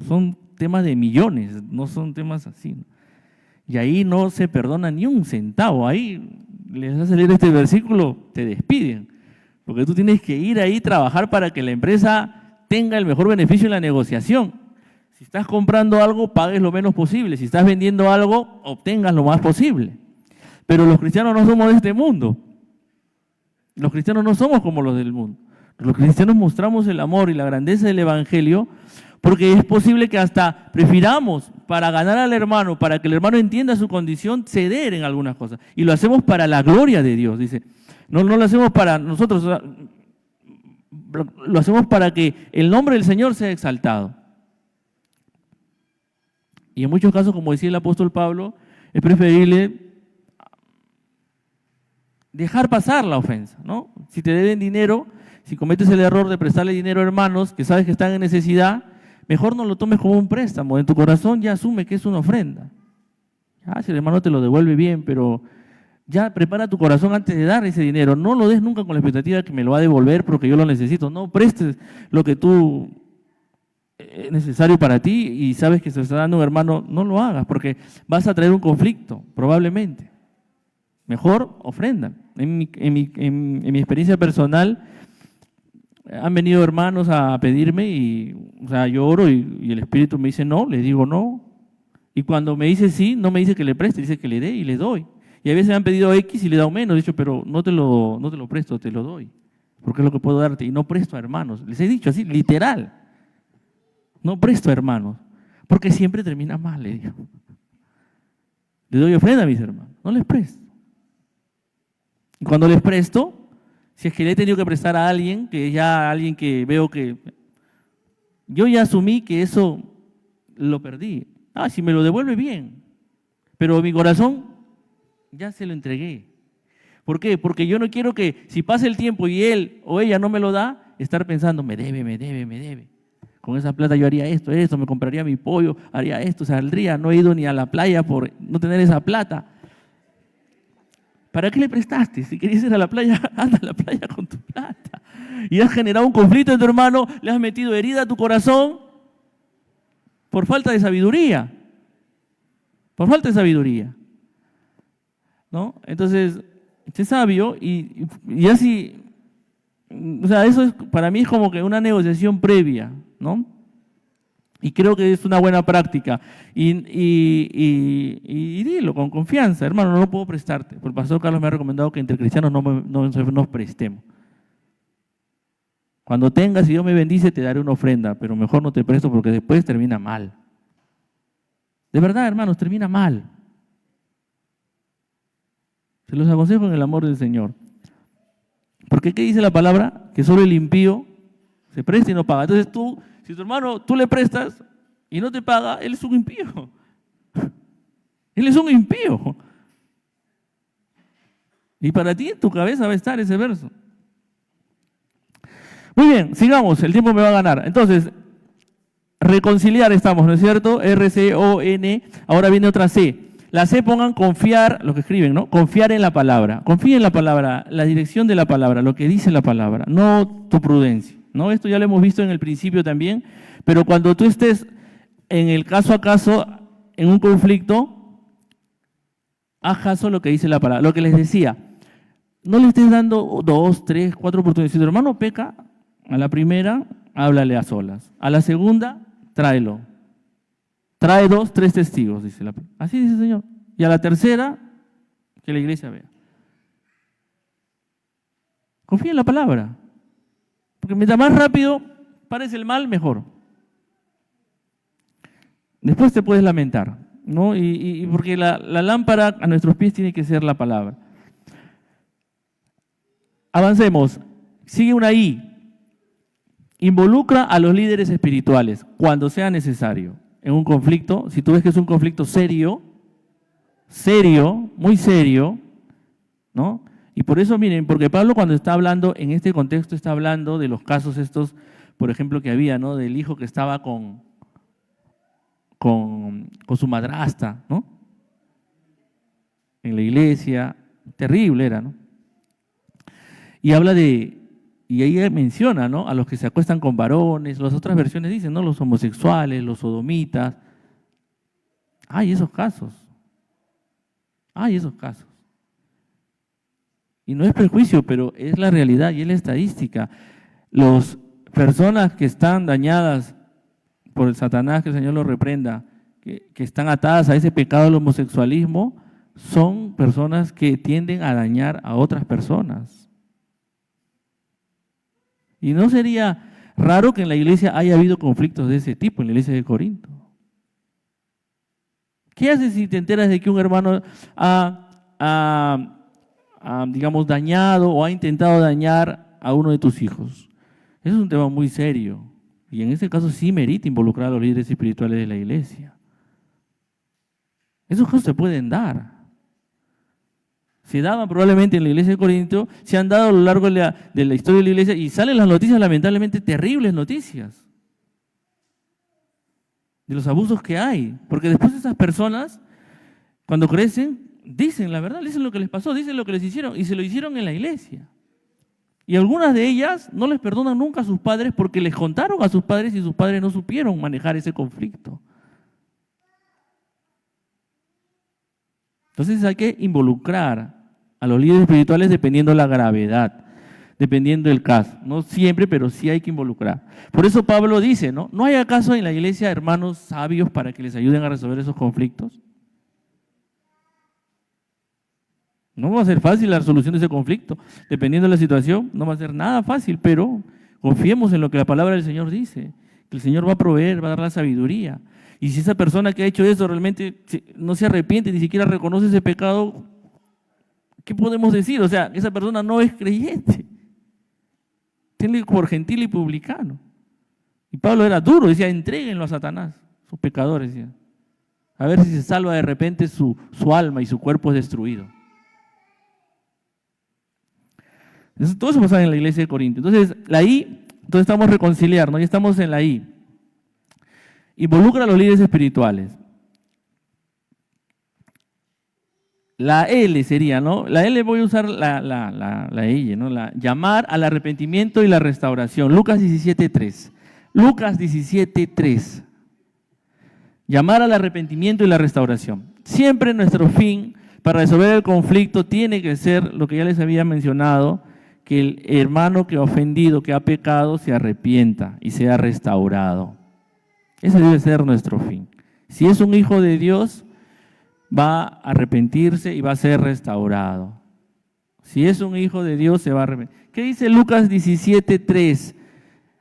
temas de millones, no son temas así, ¿no? Y ahí no se perdona ni un centavo. Ahí les hace leer este versículo, te despiden. Porque tú tienes que ir ahí a trabajar para que la empresa tenga el mejor beneficio en la negociación. Si estás comprando algo, pagues lo menos posible. Si estás vendiendo algo, obtengas lo más posible. Pero los cristianos no somos de este mundo. Los cristianos no somos como los del mundo. Los cristianos mostramos el amor y la grandeza del Evangelio porque es posible que hasta prefiramos para ganar al hermano, para que el hermano entienda su condición, ceder en algunas cosas. Y lo hacemos para la gloria de Dios, dice. No lo hacemos para nosotros, lo hacemos para que el nombre del Señor sea exaltado. Y en muchos casos, como decía el apóstol Pablo, es preferible dejar pasar la ofensa, ¿no? Si te deben dinero, si cometes el error de prestarle dinero a hermanos que sabes que están en necesidad, mejor no lo tomes como un préstamo. En tu corazón ya asume que es una ofrenda. Ya, si el hermano te lo devuelve bien, pero ya prepara tu corazón antes de dar ese dinero. No lo des nunca con la expectativa de que me lo va a devolver porque yo lo necesito. No prestes lo que tú es necesario para ti y sabes que se lo está dando un hermano. No lo hagas porque vas a traer un conflicto, probablemente. Mejor ofrenda. En mi experiencia personal, han venido hermanos a pedirme y, o sea, yo oro y el Espíritu me dice no, le digo no. Y cuando me dice sí, no me dice que le preste, dice que le dé y le doy. Y a veces me han pedido X y le he dado menos, he dicho, pero no te lo presto, te lo doy. Porque es lo que puedo darte. Y no presto a hermanos. Les he dicho así, literal. No presto a hermanos. Porque siempre termina mal, le digo. Le doy ofrenda a mis hermanos, no les presto. Y cuando les presto, si es que le he tenido que prestar a alguien, alguien que veo que yo ya asumí que eso lo perdí. Si me lo devuelve bien. Pero mi corazón ya se lo entregué. ¿Por qué? Porque yo no quiero que si pasa el tiempo y él o ella no me lo da, estar pensando, me debe. Con esa plata yo haría esto, me compraría mi pollo, haría esto, saldría, no he ido ni a la playa por no tener esa plata. ¿Para qué le prestaste? Si querías ir a la playa, anda a la playa con tu plata. Y has generado un conflicto en tu hermano, le has metido herida a tu corazón por falta de sabiduría. Por falta de sabiduría. ¿No? Entonces, sé sabio y así, o sea, eso es, para mí es como que una negociación previa, ¿no? Y creo que es una buena práctica. Y dilo con confianza, hermano, no lo puedo prestarte. El pastor Carlos me ha recomendado que entre cristianos no nos prestemos. Cuando tengas y Dios me bendice, te daré una ofrenda, pero mejor no te presto porque después termina mal. De verdad, hermanos, termina mal. Se los aconsejo en el amor del Señor. Porque ¿qué dice la palabra? Que solo el impío se presta y no paga. Entonces si tu hermano, tú le prestas y no te paga, él es un impío. Él es un impío. Y para ti en tu cabeza va a estar ese verso. Muy bien, sigamos, el tiempo me va a ganar. Entonces, reconciliar estamos, ¿no es cierto? R-C-O-N, ahora viene otra C. La C pongan confiar, lo que escriben, ¿no? Confiar en la palabra. Confía en la palabra, la dirección de la palabra, lo que dice la palabra, no tu prudencia, ¿no? Esto ya lo hemos visto en el principio también, pero cuando tú estés en el caso a caso, en un conflicto, haz caso a lo que dice la palabra. Lo que les decía, no le estés dando 2, 3, 4 oportunidades. Si tu hermano peca, a la primera, háblale a solas. A la segunda, tráelo. Trae 2, 3 testigos, dice la. Así dice el Señor. Y a la tercera, que la iglesia vea. Confía en la palabra. Porque mientras más rápido pares el mal, mejor. Después te puedes lamentar, ¿no? Y porque la lámpara a nuestros pies tiene que ser la palabra. Avancemos. Sigue una I. Involucra a los líderes espirituales cuando sea necesario. En un conflicto, si tú ves que es un conflicto serio, muy serio, ¿no? Y por eso, miren, porque Pablo cuando está hablando, en este contexto está hablando de los casos estos, por ejemplo, que había, ¿no? Del hijo que estaba con su madrastra, ¿no? En la iglesia, terrible era, ¿no? Y habla y ahí menciona, ¿no? A los que se acuestan con varones, las otras versiones dicen, ¿no? Los homosexuales, los sodomitas. Hay esos casos. Y no es prejuicio, pero es la realidad y es la estadística. Las personas que están dañadas por el Satanás, que el Señor los reprenda, que están atadas a ese pecado del homosexualismo, son personas que tienden a dañar a otras personas. Y no sería raro que en la iglesia haya habido conflictos de ese tipo, en la iglesia de Corinto. ¿Qué haces si te enteras de que un hermano digamos, dañado o ha intentado dañar a uno de tus hijos? Eso es un tema muy serio. Y en ese caso sí merita involucrar a los líderes espirituales de la iglesia. Esos casos se pueden dar. Se daban probablemente en la iglesia de Corinto, se han dado a lo largo de la historia de la iglesia y salen las noticias, lamentablemente terribles noticias de los abusos que hay. Porque después esas personas, cuando crecen, dicen la verdad, dicen lo que les pasó, dicen lo que les hicieron y se lo hicieron en la iglesia. Y algunas de ellas no les perdonan nunca a sus padres porque les contaron a sus padres y sus padres no supieron manejar ese conflicto. Entonces hay que involucrar a los líderes espirituales dependiendo de la gravedad, dependiendo del caso. No siempre, pero sí hay que involucrar. Por eso Pablo dice, ¿no? ¿No hay acaso en la iglesia hermanos sabios para que les ayuden a resolver esos conflictos? No va a ser fácil la resolución de ese conflicto. Dependiendo de la situación, no va a ser nada fácil, pero confiemos en lo que la palabra del Señor dice, que el Señor va a proveer, va a dar la sabiduría. Y si esa persona que ha hecho eso realmente no se arrepiente, ni siquiera reconoce ese pecado, ¿qué podemos decir? O sea, esa persona no es creyente. Tiene por gentil y publicano. Y Pablo era duro, decía, entréguenlo a Satanás, sus pecadores, decía. A ver si se salva de repente su alma y su cuerpo es destruido. Entonces, todo eso pasaba en la iglesia de Corinto. Entonces, la I, entonces estamos reconciliando, ya estamos en la I. Involucra a los líderes espirituales. La L sería, ¿no? La L voy a usar la L, ¿no? Llamar al arrepentimiento y la restauración. Lucas 17:3. Lucas 17:3. Llamar al arrepentimiento y la restauración. Siempre nuestro fin para resolver el conflicto tiene que ser lo que ya les había mencionado, que el hermano que ha ofendido, que ha pecado, se arrepienta y sea restaurado. Ese debe ser nuestro fin. Si es un hijo de Dios, va a arrepentirse y va a ser restaurado. Si es un hijo de Dios, se va a arrepentir. ¿Qué dice Lucas 17:3?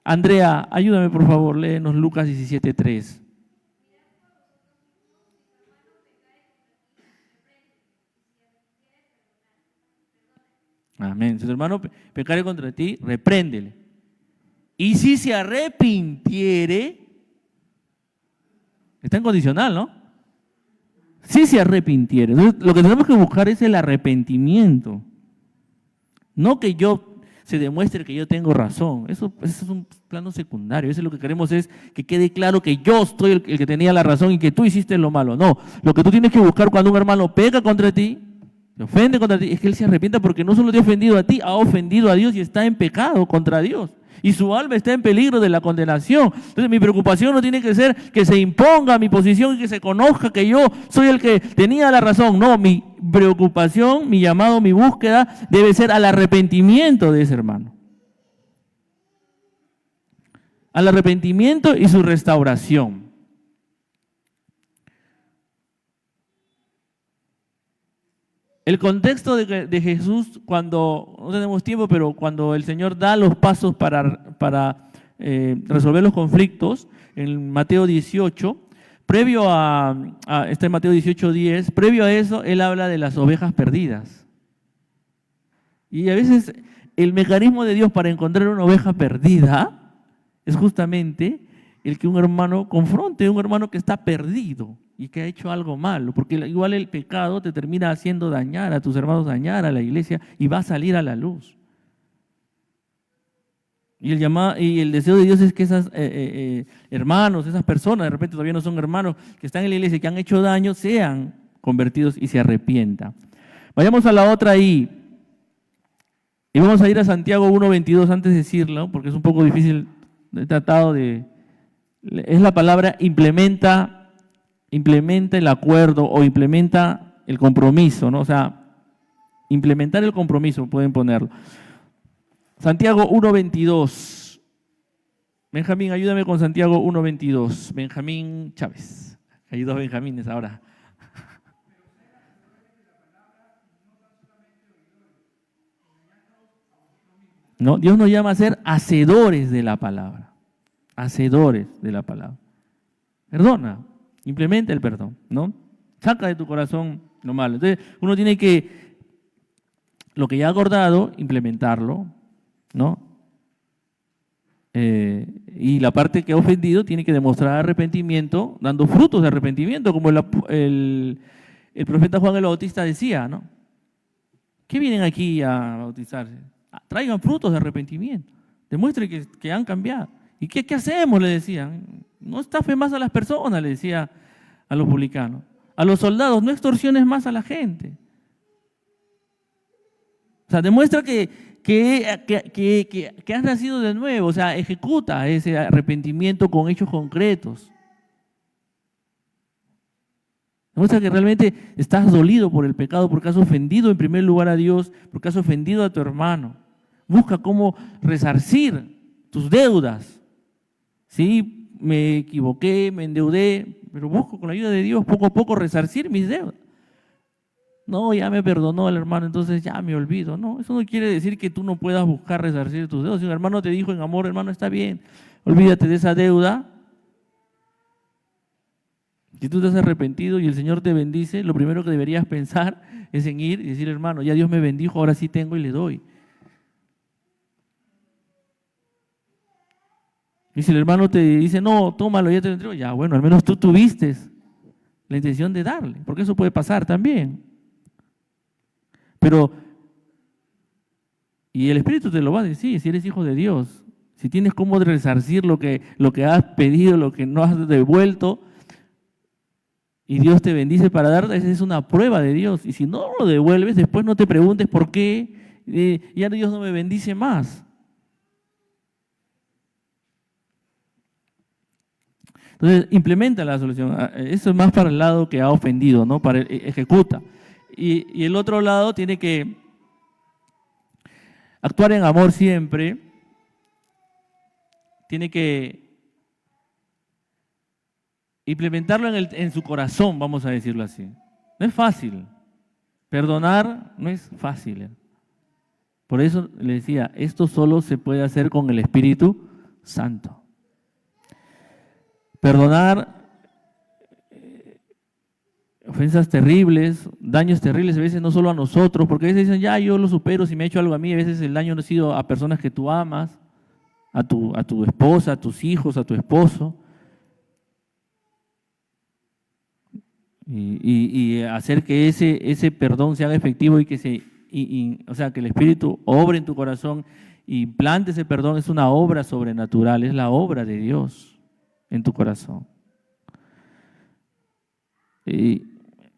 Andrea, ayúdame por favor, léenos Lucas 17:3. Amén. Si tu hermano pecare contra ti, repréndele. Y si se arrepintiere, está en condicional, ¿no? Si se arrepintiere. Entonces, lo que tenemos que buscar es el arrepentimiento. No que se demuestre que yo tengo razón. Eso es un plano secundario. Eso es lo que queremos, es que quede claro que yo estoy el que tenía la razón y que tú hiciste lo malo. No, lo que tú tienes que buscar cuando un hermano peca contra ti, se ofende contra ti, es que él se arrepienta porque no solo te ha ofendido a ti, ha ofendido a Dios y está en pecado contra Dios. y su alma está en peligro de la condenación. Entonces mi preocupación no tiene que ser que se imponga mi posición y que se conozca que yo soy el que tenía la razón. No, mi preocupación, mi llamado, mi búsqueda debe ser al arrepentimiento de ese hermano. Al arrepentimiento y su restauración. El contexto de Jesús, cuando, no tenemos tiempo, pero cuando el Señor da los pasos para resolver los conflictos, en Mateo 18, está en Mateo 18:10, previo a eso, Él habla de las ovejas perdidas. Y a veces el mecanismo de Dios para encontrar una oveja perdida es justamente el que un hermano confronte, un hermano que está perdido y que ha hecho algo malo, porque igual el pecado te termina haciendo dañar a tus hermanos, dañar a la iglesia y va a salir a la luz. Y el deseo de Dios es que esos hermanos, esas personas, de repente todavía no son hermanos, que están en la iglesia y que han hecho daño, sean convertidos y se arrepientan. Vayamos a la otra ahí. Y vamos a ir a Santiago 1:22 antes de decirlo, porque es un poco difícil. He tratado de... Es la palabra implementa el acuerdo o implementa el compromiso, ¿no? O sea, implementar el compromiso, pueden ponerlo. Santiago 1:22. Benjamín, ayúdame con Santiago 1:22. Benjamín Chávez. Hay dos Benjamines ahora. No, Dios nos llama a ser hacedores de la palabra. Hacedores de la palabra. Perdona, implementa el perdón, ¿no? Saca de tu corazón lo malo. Entonces, uno tiene que, lo que ya ha acordado, implementarlo, ¿no? Y la parte que ha ofendido tiene que demostrar arrepentimiento, dando frutos de arrepentimiento, como el profeta Juan el Bautista decía, ¿no? ¿Qué vienen aquí a bautizarse? Traigan frutos de arrepentimiento, demuestren que han cambiado. ¿Y qué hacemos? Le decían. No estafen más a las personas, le decía a los publicanos. A los soldados, no extorsiones más a la gente. O sea, demuestra que has nacido de nuevo, o sea, ejecuta ese arrepentimiento con hechos concretos. Demuestra que realmente estás dolido por el pecado, porque has ofendido en primer lugar a Dios, porque has ofendido a tu hermano. Busca cómo resarcir tus deudas. Sí, me equivoqué, me endeudé, pero busco con la ayuda de Dios poco a poco resarcir mis deudas. No, ya me perdonó el hermano, entonces ya me olvido. No, eso no quiere decir que tú no puedas buscar resarcir tus deudas. Si un hermano te dijo en amor, hermano, está bien, olvídate de esa deuda. Si tú te has arrepentido y el Señor te bendice, lo primero que deberías pensar es en ir y decir, hermano, ya Dios me bendijo, ahora sí tengo y le doy. Y si el hermano te dice, no, tómalo, ya te lo entrego, ya, bueno, al menos tú tuviste la intención de darle, porque eso puede pasar también. Pero, y el Espíritu te lo va a decir, si eres hijo de Dios, si tienes cómo resarcir lo que has pedido, lo que no has devuelto, y Dios te bendice para dar, esa es una prueba de Dios. Y si no lo devuelves, después no te preguntes por qué, ya Dios no me bendice más. Entonces, implementa la solución. Eso es más para el lado que ha ofendido, ¿no? Ejecuta. Y el otro lado tiene que actuar en amor siempre. Tiene que implementarlo en su corazón, vamos a decirlo así. No es fácil. Perdonar no es fácil. Por eso le decía, esto solo se puede hacer con el Espíritu Santo. Perdonar ofensas terribles, daños terribles, a veces no solo a nosotros, porque a veces dicen, ya yo lo supero si me ha hecho algo a mí, a veces el daño no ha sido a personas que tú amas, a tu esposa, a tus hijos, a tu esposo. Y hacer que ese perdón se haga efectivo y o sea, que el Espíritu obre en tu corazón y plante ese perdón, es una obra sobrenatural, es la obra de Dios en tu corazón. Y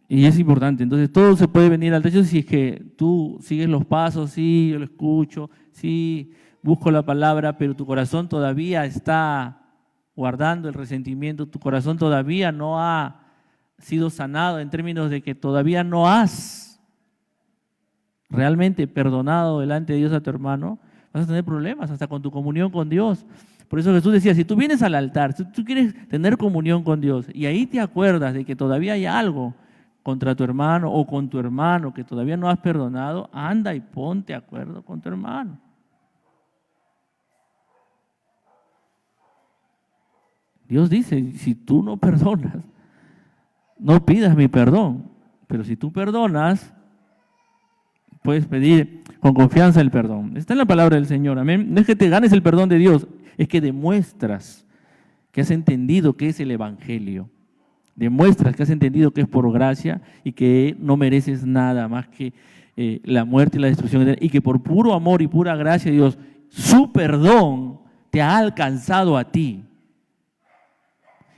es importante. Entonces todo se puede venir al techo si es que tú sigues los pasos, sí, yo lo escucho, sí, busco la palabra, pero tu corazón todavía está guardando el resentimiento, tu corazón todavía no ha sido sanado en términos de que todavía no has realmente perdonado delante de Dios a tu hermano, vas a tener problemas hasta con tu comunión con Dios. Por eso Jesús decía, si tú vienes al altar, si tú quieres tener comunión con Dios y ahí te acuerdas de que todavía hay algo contra tu hermano o con tu hermano que todavía no has perdonado, anda y ponte de acuerdo con tu hermano. Dios dice, si tú no perdonas, no pidas mi perdón, pero si tú perdonas, puedes pedir con confianza el perdón. Está en la palabra del Señor, amén. No es que te ganes el perdón de Dios, es que demuestras que has entendido qué es el Evangelio. Demuestras que has entendido que es por gracia y que no mereces nada más que la muerte y la destrucción, y que por puro amor y pura gracia de Dios, su perdón te ha alcanzado a ti.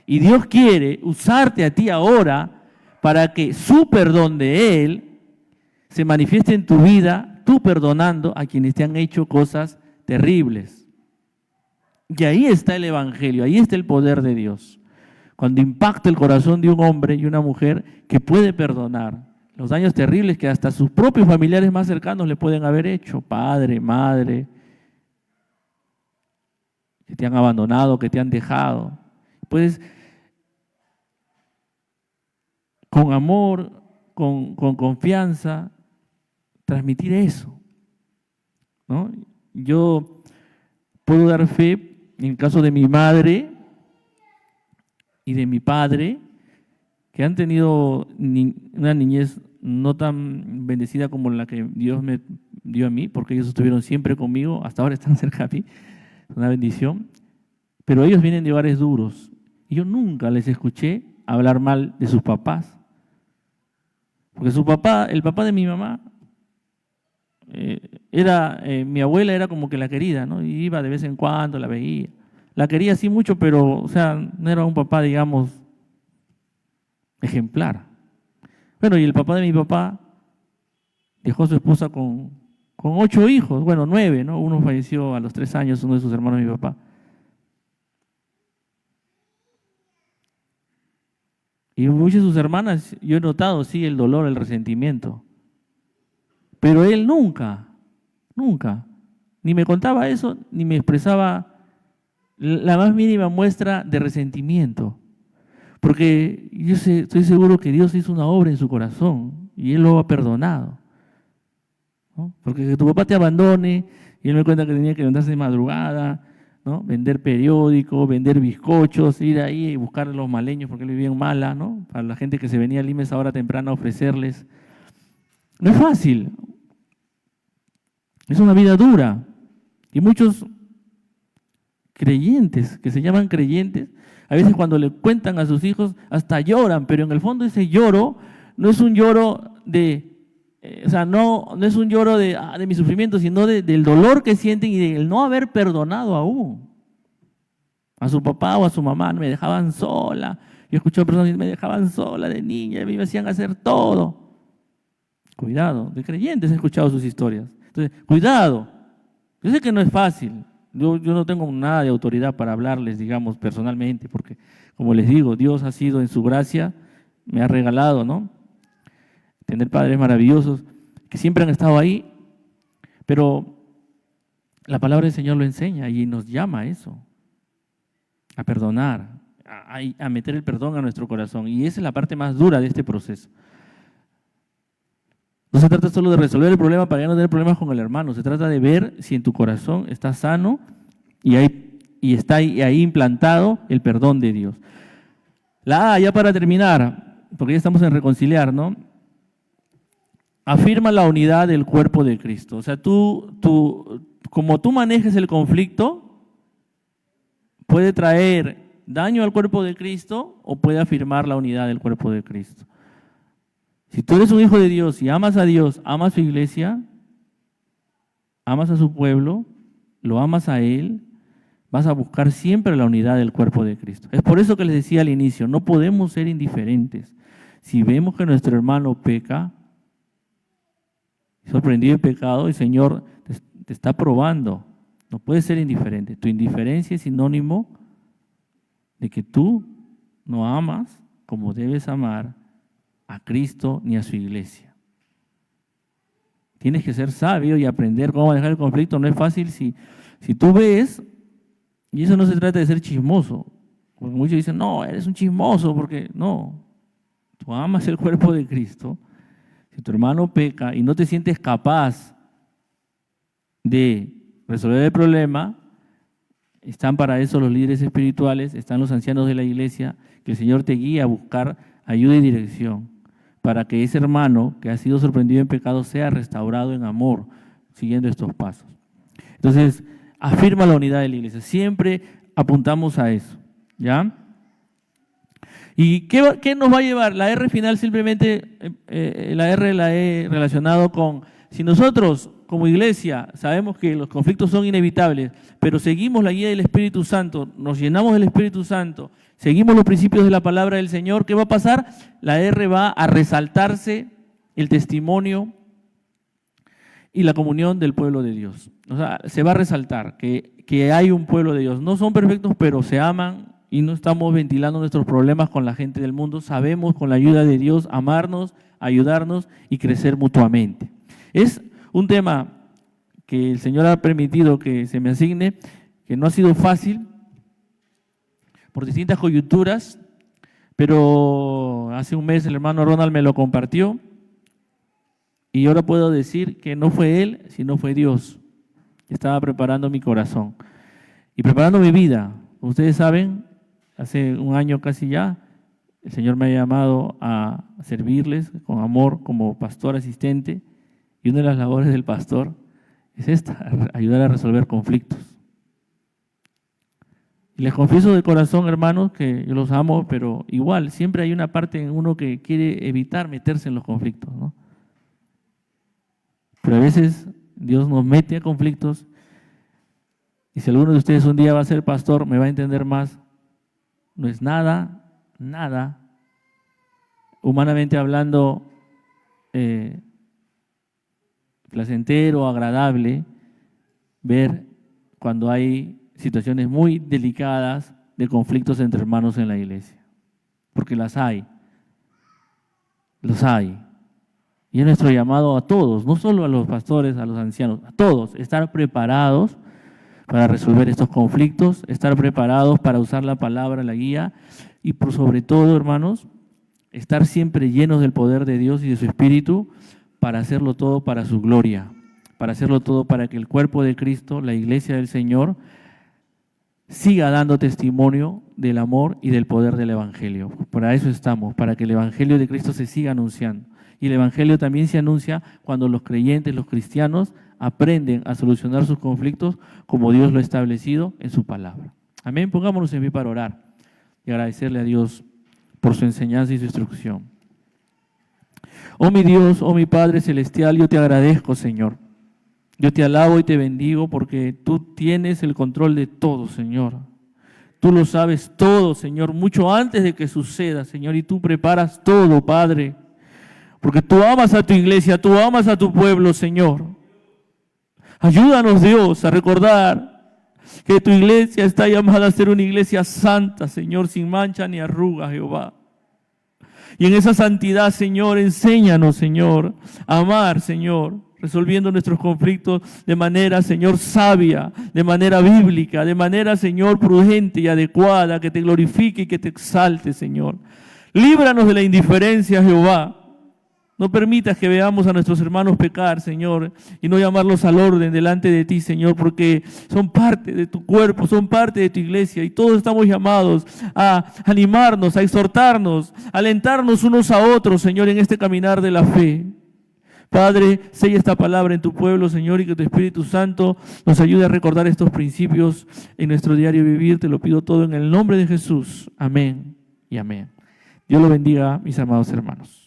Y Dios quiere usarte a ti ahora para que su perdón de Él se manifieste en tu vida, tú perdonando a quienes te han hecho cosas terribles. Y ahí está el Evangelio, ahí está el poder de Dios. Cuando impacta el corazón de un hombre y una mujer que puede perdonar los daños terribles que hasta sus propios familiares más cercanos le pueden haber hecho, padre, madre, que te han abandonado, que te han dejado. Puedes, con amor, con confianza, transmitir eso, ¿no? Yo puedo dar fe en el caso de mi madre y de mi padre, que han tenido una niñez no tan bendecida como la que Dios me dio a mí, porque ellos estuvieron siempre conmigo, hasta ahora están cerca de mí, es una bendición, pero ellos vienen de hogares duros, y yo nunca les escuché hablar mal de sus papás, porque su papá, el papá de mi mamá, mi abuela era como que la querida, ¿no? Y iba de vez en cuando, la veía. La quería así mucho, pero, o sea, no era un papá, digamos, ejemplar. Bueno, y el papá de mi papá dejó a su esposa con 8 hijos, bueno, 9, ¿no? Uno falleció a los 3 años, uno de sus hermanos de mi papá. Y muchas de sus hermanas, yo he notado, sí, el dolor, el resentimiento. Pero él nunca, ni me contaba eso, ni me expresaba la más mínima muestra de resentimiento. Porque yo estoy seguro que Dios hizo una obra en su corazón y Él lo ha perdonado, ¿no? Porque que tu papá te abandone, y él me cuenta que tenía que levantarse de madrugada, ¿no? Vender periódicos, vender bizcochos, ir ahí y buscar a los maleños porque él vivía en Mala, ¿no? Para la gente que se venía a Lima a esa hora temprana a ofrecerles. No es fácil. Es una vida dura. Y muchos creyentes, que se llaman creyentes, a veces cuando le cuentan a sus hijos hasta lloran, pero en el fondo ese lloro no es un lloro no es un lloro de mi sufrimiento, sino del dolor que sienten y del no haber perdonado aún a su papá o a su mamá. Me dejaban sola. Yo he escuchado personas que me dejaban sola de niña, y me hacían hacer todo. Cuidado, de creyentes he escuchado sus historias. Entonces, cuidado. Yo sé que no es fácil. Yo no tengo nada de autoridad para hablarles, digamos, personalmente, porque, como les digo, Dios ha sido en su gracia, me ha regalado, ¿no? Tener padres maravillosos que siempre han estado ahí, pero la palabra del Señor lo enseña y nos llama a eso, a perdonar, a meter el perdón a nuestro corazón. Y esa es la parte más dura de este proceso. No se trata solo de resolver el problema para ya no tener problemas con el hermano, se trata de ver si en tu corazón está sano y está ahí implantado el perdón de Dios. La A, ya para terminar, porque ya estamos en reconciliar, ¿no? Afirma la unidad del cuerpo de Cristo. O sea, como tú manejes el conflicto, puede traer daño al cuerpo de Cristo o puede afirmar la unidad del cuerpo de Cristo. Si tú eres un hijo de Dios y amas a Dios, amas a su iglesia, amas a su pueblo, lo amas a Él, vas a buscar siempre la unidad del cuerpo de Cristo. Es por eso que les decía al inicio, no podemos ser indiferentes. Si vemos que nuestro hermano peca, sorprendido en pecado, el Señor te está probando. No puedes ser indiferente. Tu indiferencia es sinónimo de que tú no amas como debes amar a Cristo ni a su iglesia. Tienes que ser sabio y aprender cómo manejar el conflicto. No es fácil si tú ves, y eso no se trata de ser chismoso, porque muchos dicen, no, eres un chismoso, porque no, tú amas el cuerpo de Cristo. Si tu hermano peca y no te sientes capaz de resolver el problema, están para eso los líderes espirituales, están los ancianos de la iglesia, que el Señor te guíe a buscar ayuda y dirección para que ese hermano que ha sido sorprendido en pecado sea restaurado en amor, siguiendo estos pasos. Entonces, afirma la unidad de la iglesia. Siempre apuntamos a eso, ¿ya? ¿Y qué nos va a llevar? La R final simplemente, la R la he relacionado con, si nosotros como iglesia sabemos que los conflictos son inevitables, pero seguimos la guía del Espíritu Santo, nos llenamos del Espíritu Santo, seguimos los principios de la palabra del Señor, ¿qué va a pasar? La R va a resaltarse el testimonio y la comunión del pueblo de Dios. O sea, se va a resaltar que hay un pueblo de Dios. No son perfectos, pero se aman y no estamos ventilando nuestros problemas con la gente del mundo. Sabemos con la ayuda de Dios amarnos, ayudarnos y crecer mutuamente. Es un tema que el Señor ha permitido que se me asigne, que no ha sido fácil por distintas coyunturas, pero hace un mes el hermano Ronald me lo compartió y ahora puedo decir que no fue él, sino fue Dios. Estaba preparando mi corazón y preparando mi vida. Ustedes saben, hace un año casi ya, el Señor me ha llamado a servirles con amor como pastor asistente, y una de las labores del pastor es esta, ayudar a resolver conflictos. Y les confieso de corazón, hermanos, que yo los amo, pero igual, siempre hay una parte en uno que quiere evitar meterse en los conflictos, ¿no? Pero a veces Dios nos mete a conflictos, y si alguno de ustedes un día va a ser pastor, me va a entender más. No es nada, humanamente hablando, placentero, agradable, ver cuando hay situaciones muy delicadas de conflictos entre hermanos en la iglesia. Porque los hay. Y es nuestro llamado a todos, no solo a los pastores, a los ancianos, a todos, estar preparados para resolver estos conflictos, estar preparados para usar la palabra, la guía, y por sobre todo, hermanos, estar siempre llenos del poder de Dios y de su Espíritu para hacerlo todo para su gloria, para hacerlo todo para que el cuerpo de Cristo, la iglesia del Señor, siga dando testimonio del amor y del poder del Evangelio. Para eso estamos, para que el Evangelio de Cristo se siga anunciando. Y el Evangelio también se anuncia cuando los creyentes, los cristianos, aprenden a solucionar sus conflictos como Dios lo ha establecido en su palabra. Amén. Pongámonos en pie para orar y agradecerle a Dios por su enseñanza y su instrucción. Oh mi Dios, oh mi Padre Celestial, yo te agradezco, Señor. Yo te alabo y te bendigo porque tú tienes el control de todo, Señor. Tú lo sabes todo, Señor, mucho antes de que suceda, Señor, y tú preparas todo, Padre. Porque tú amas a tu iglesia, tú amas a tu pueblo, Señor. Ayúdanos, Dios, a recordar que tu iglesia está llamada a ser una iglesia santa, Señor, sin mancha ni arruga, Jehová. Y en esa santidad, Señor, enséñanos, Señor, a amar, Señor, resolviendo nuestros conflictos de manera, Señor, sabia, de manera bíblica, de manera, Señor, prudente y adecuada, que te glorifique y que te exalte, Señor. Líbranos de la indiferencia, Jehová. No permitas que veamos a nuestros hermanos pecar, Señor, y no llamarlos al orden delante de ti, Señor, porque son parte de tu cuerpo, son parte de tu iglesia, y todos estamos llamados a animarnos, a exhortarnos, a alentarnos unos a otros, Señor, en este caminar de la fe. Padre, sella esta palabra en tu pueblo, Señor, y que tu Espíritu Santo nos ayude a recordar estos principios en nuestro diario vivir. Te lo pido todo en el nombre de Jesús. Amén y amén. Dios lo bendiga, mis amados hermanos.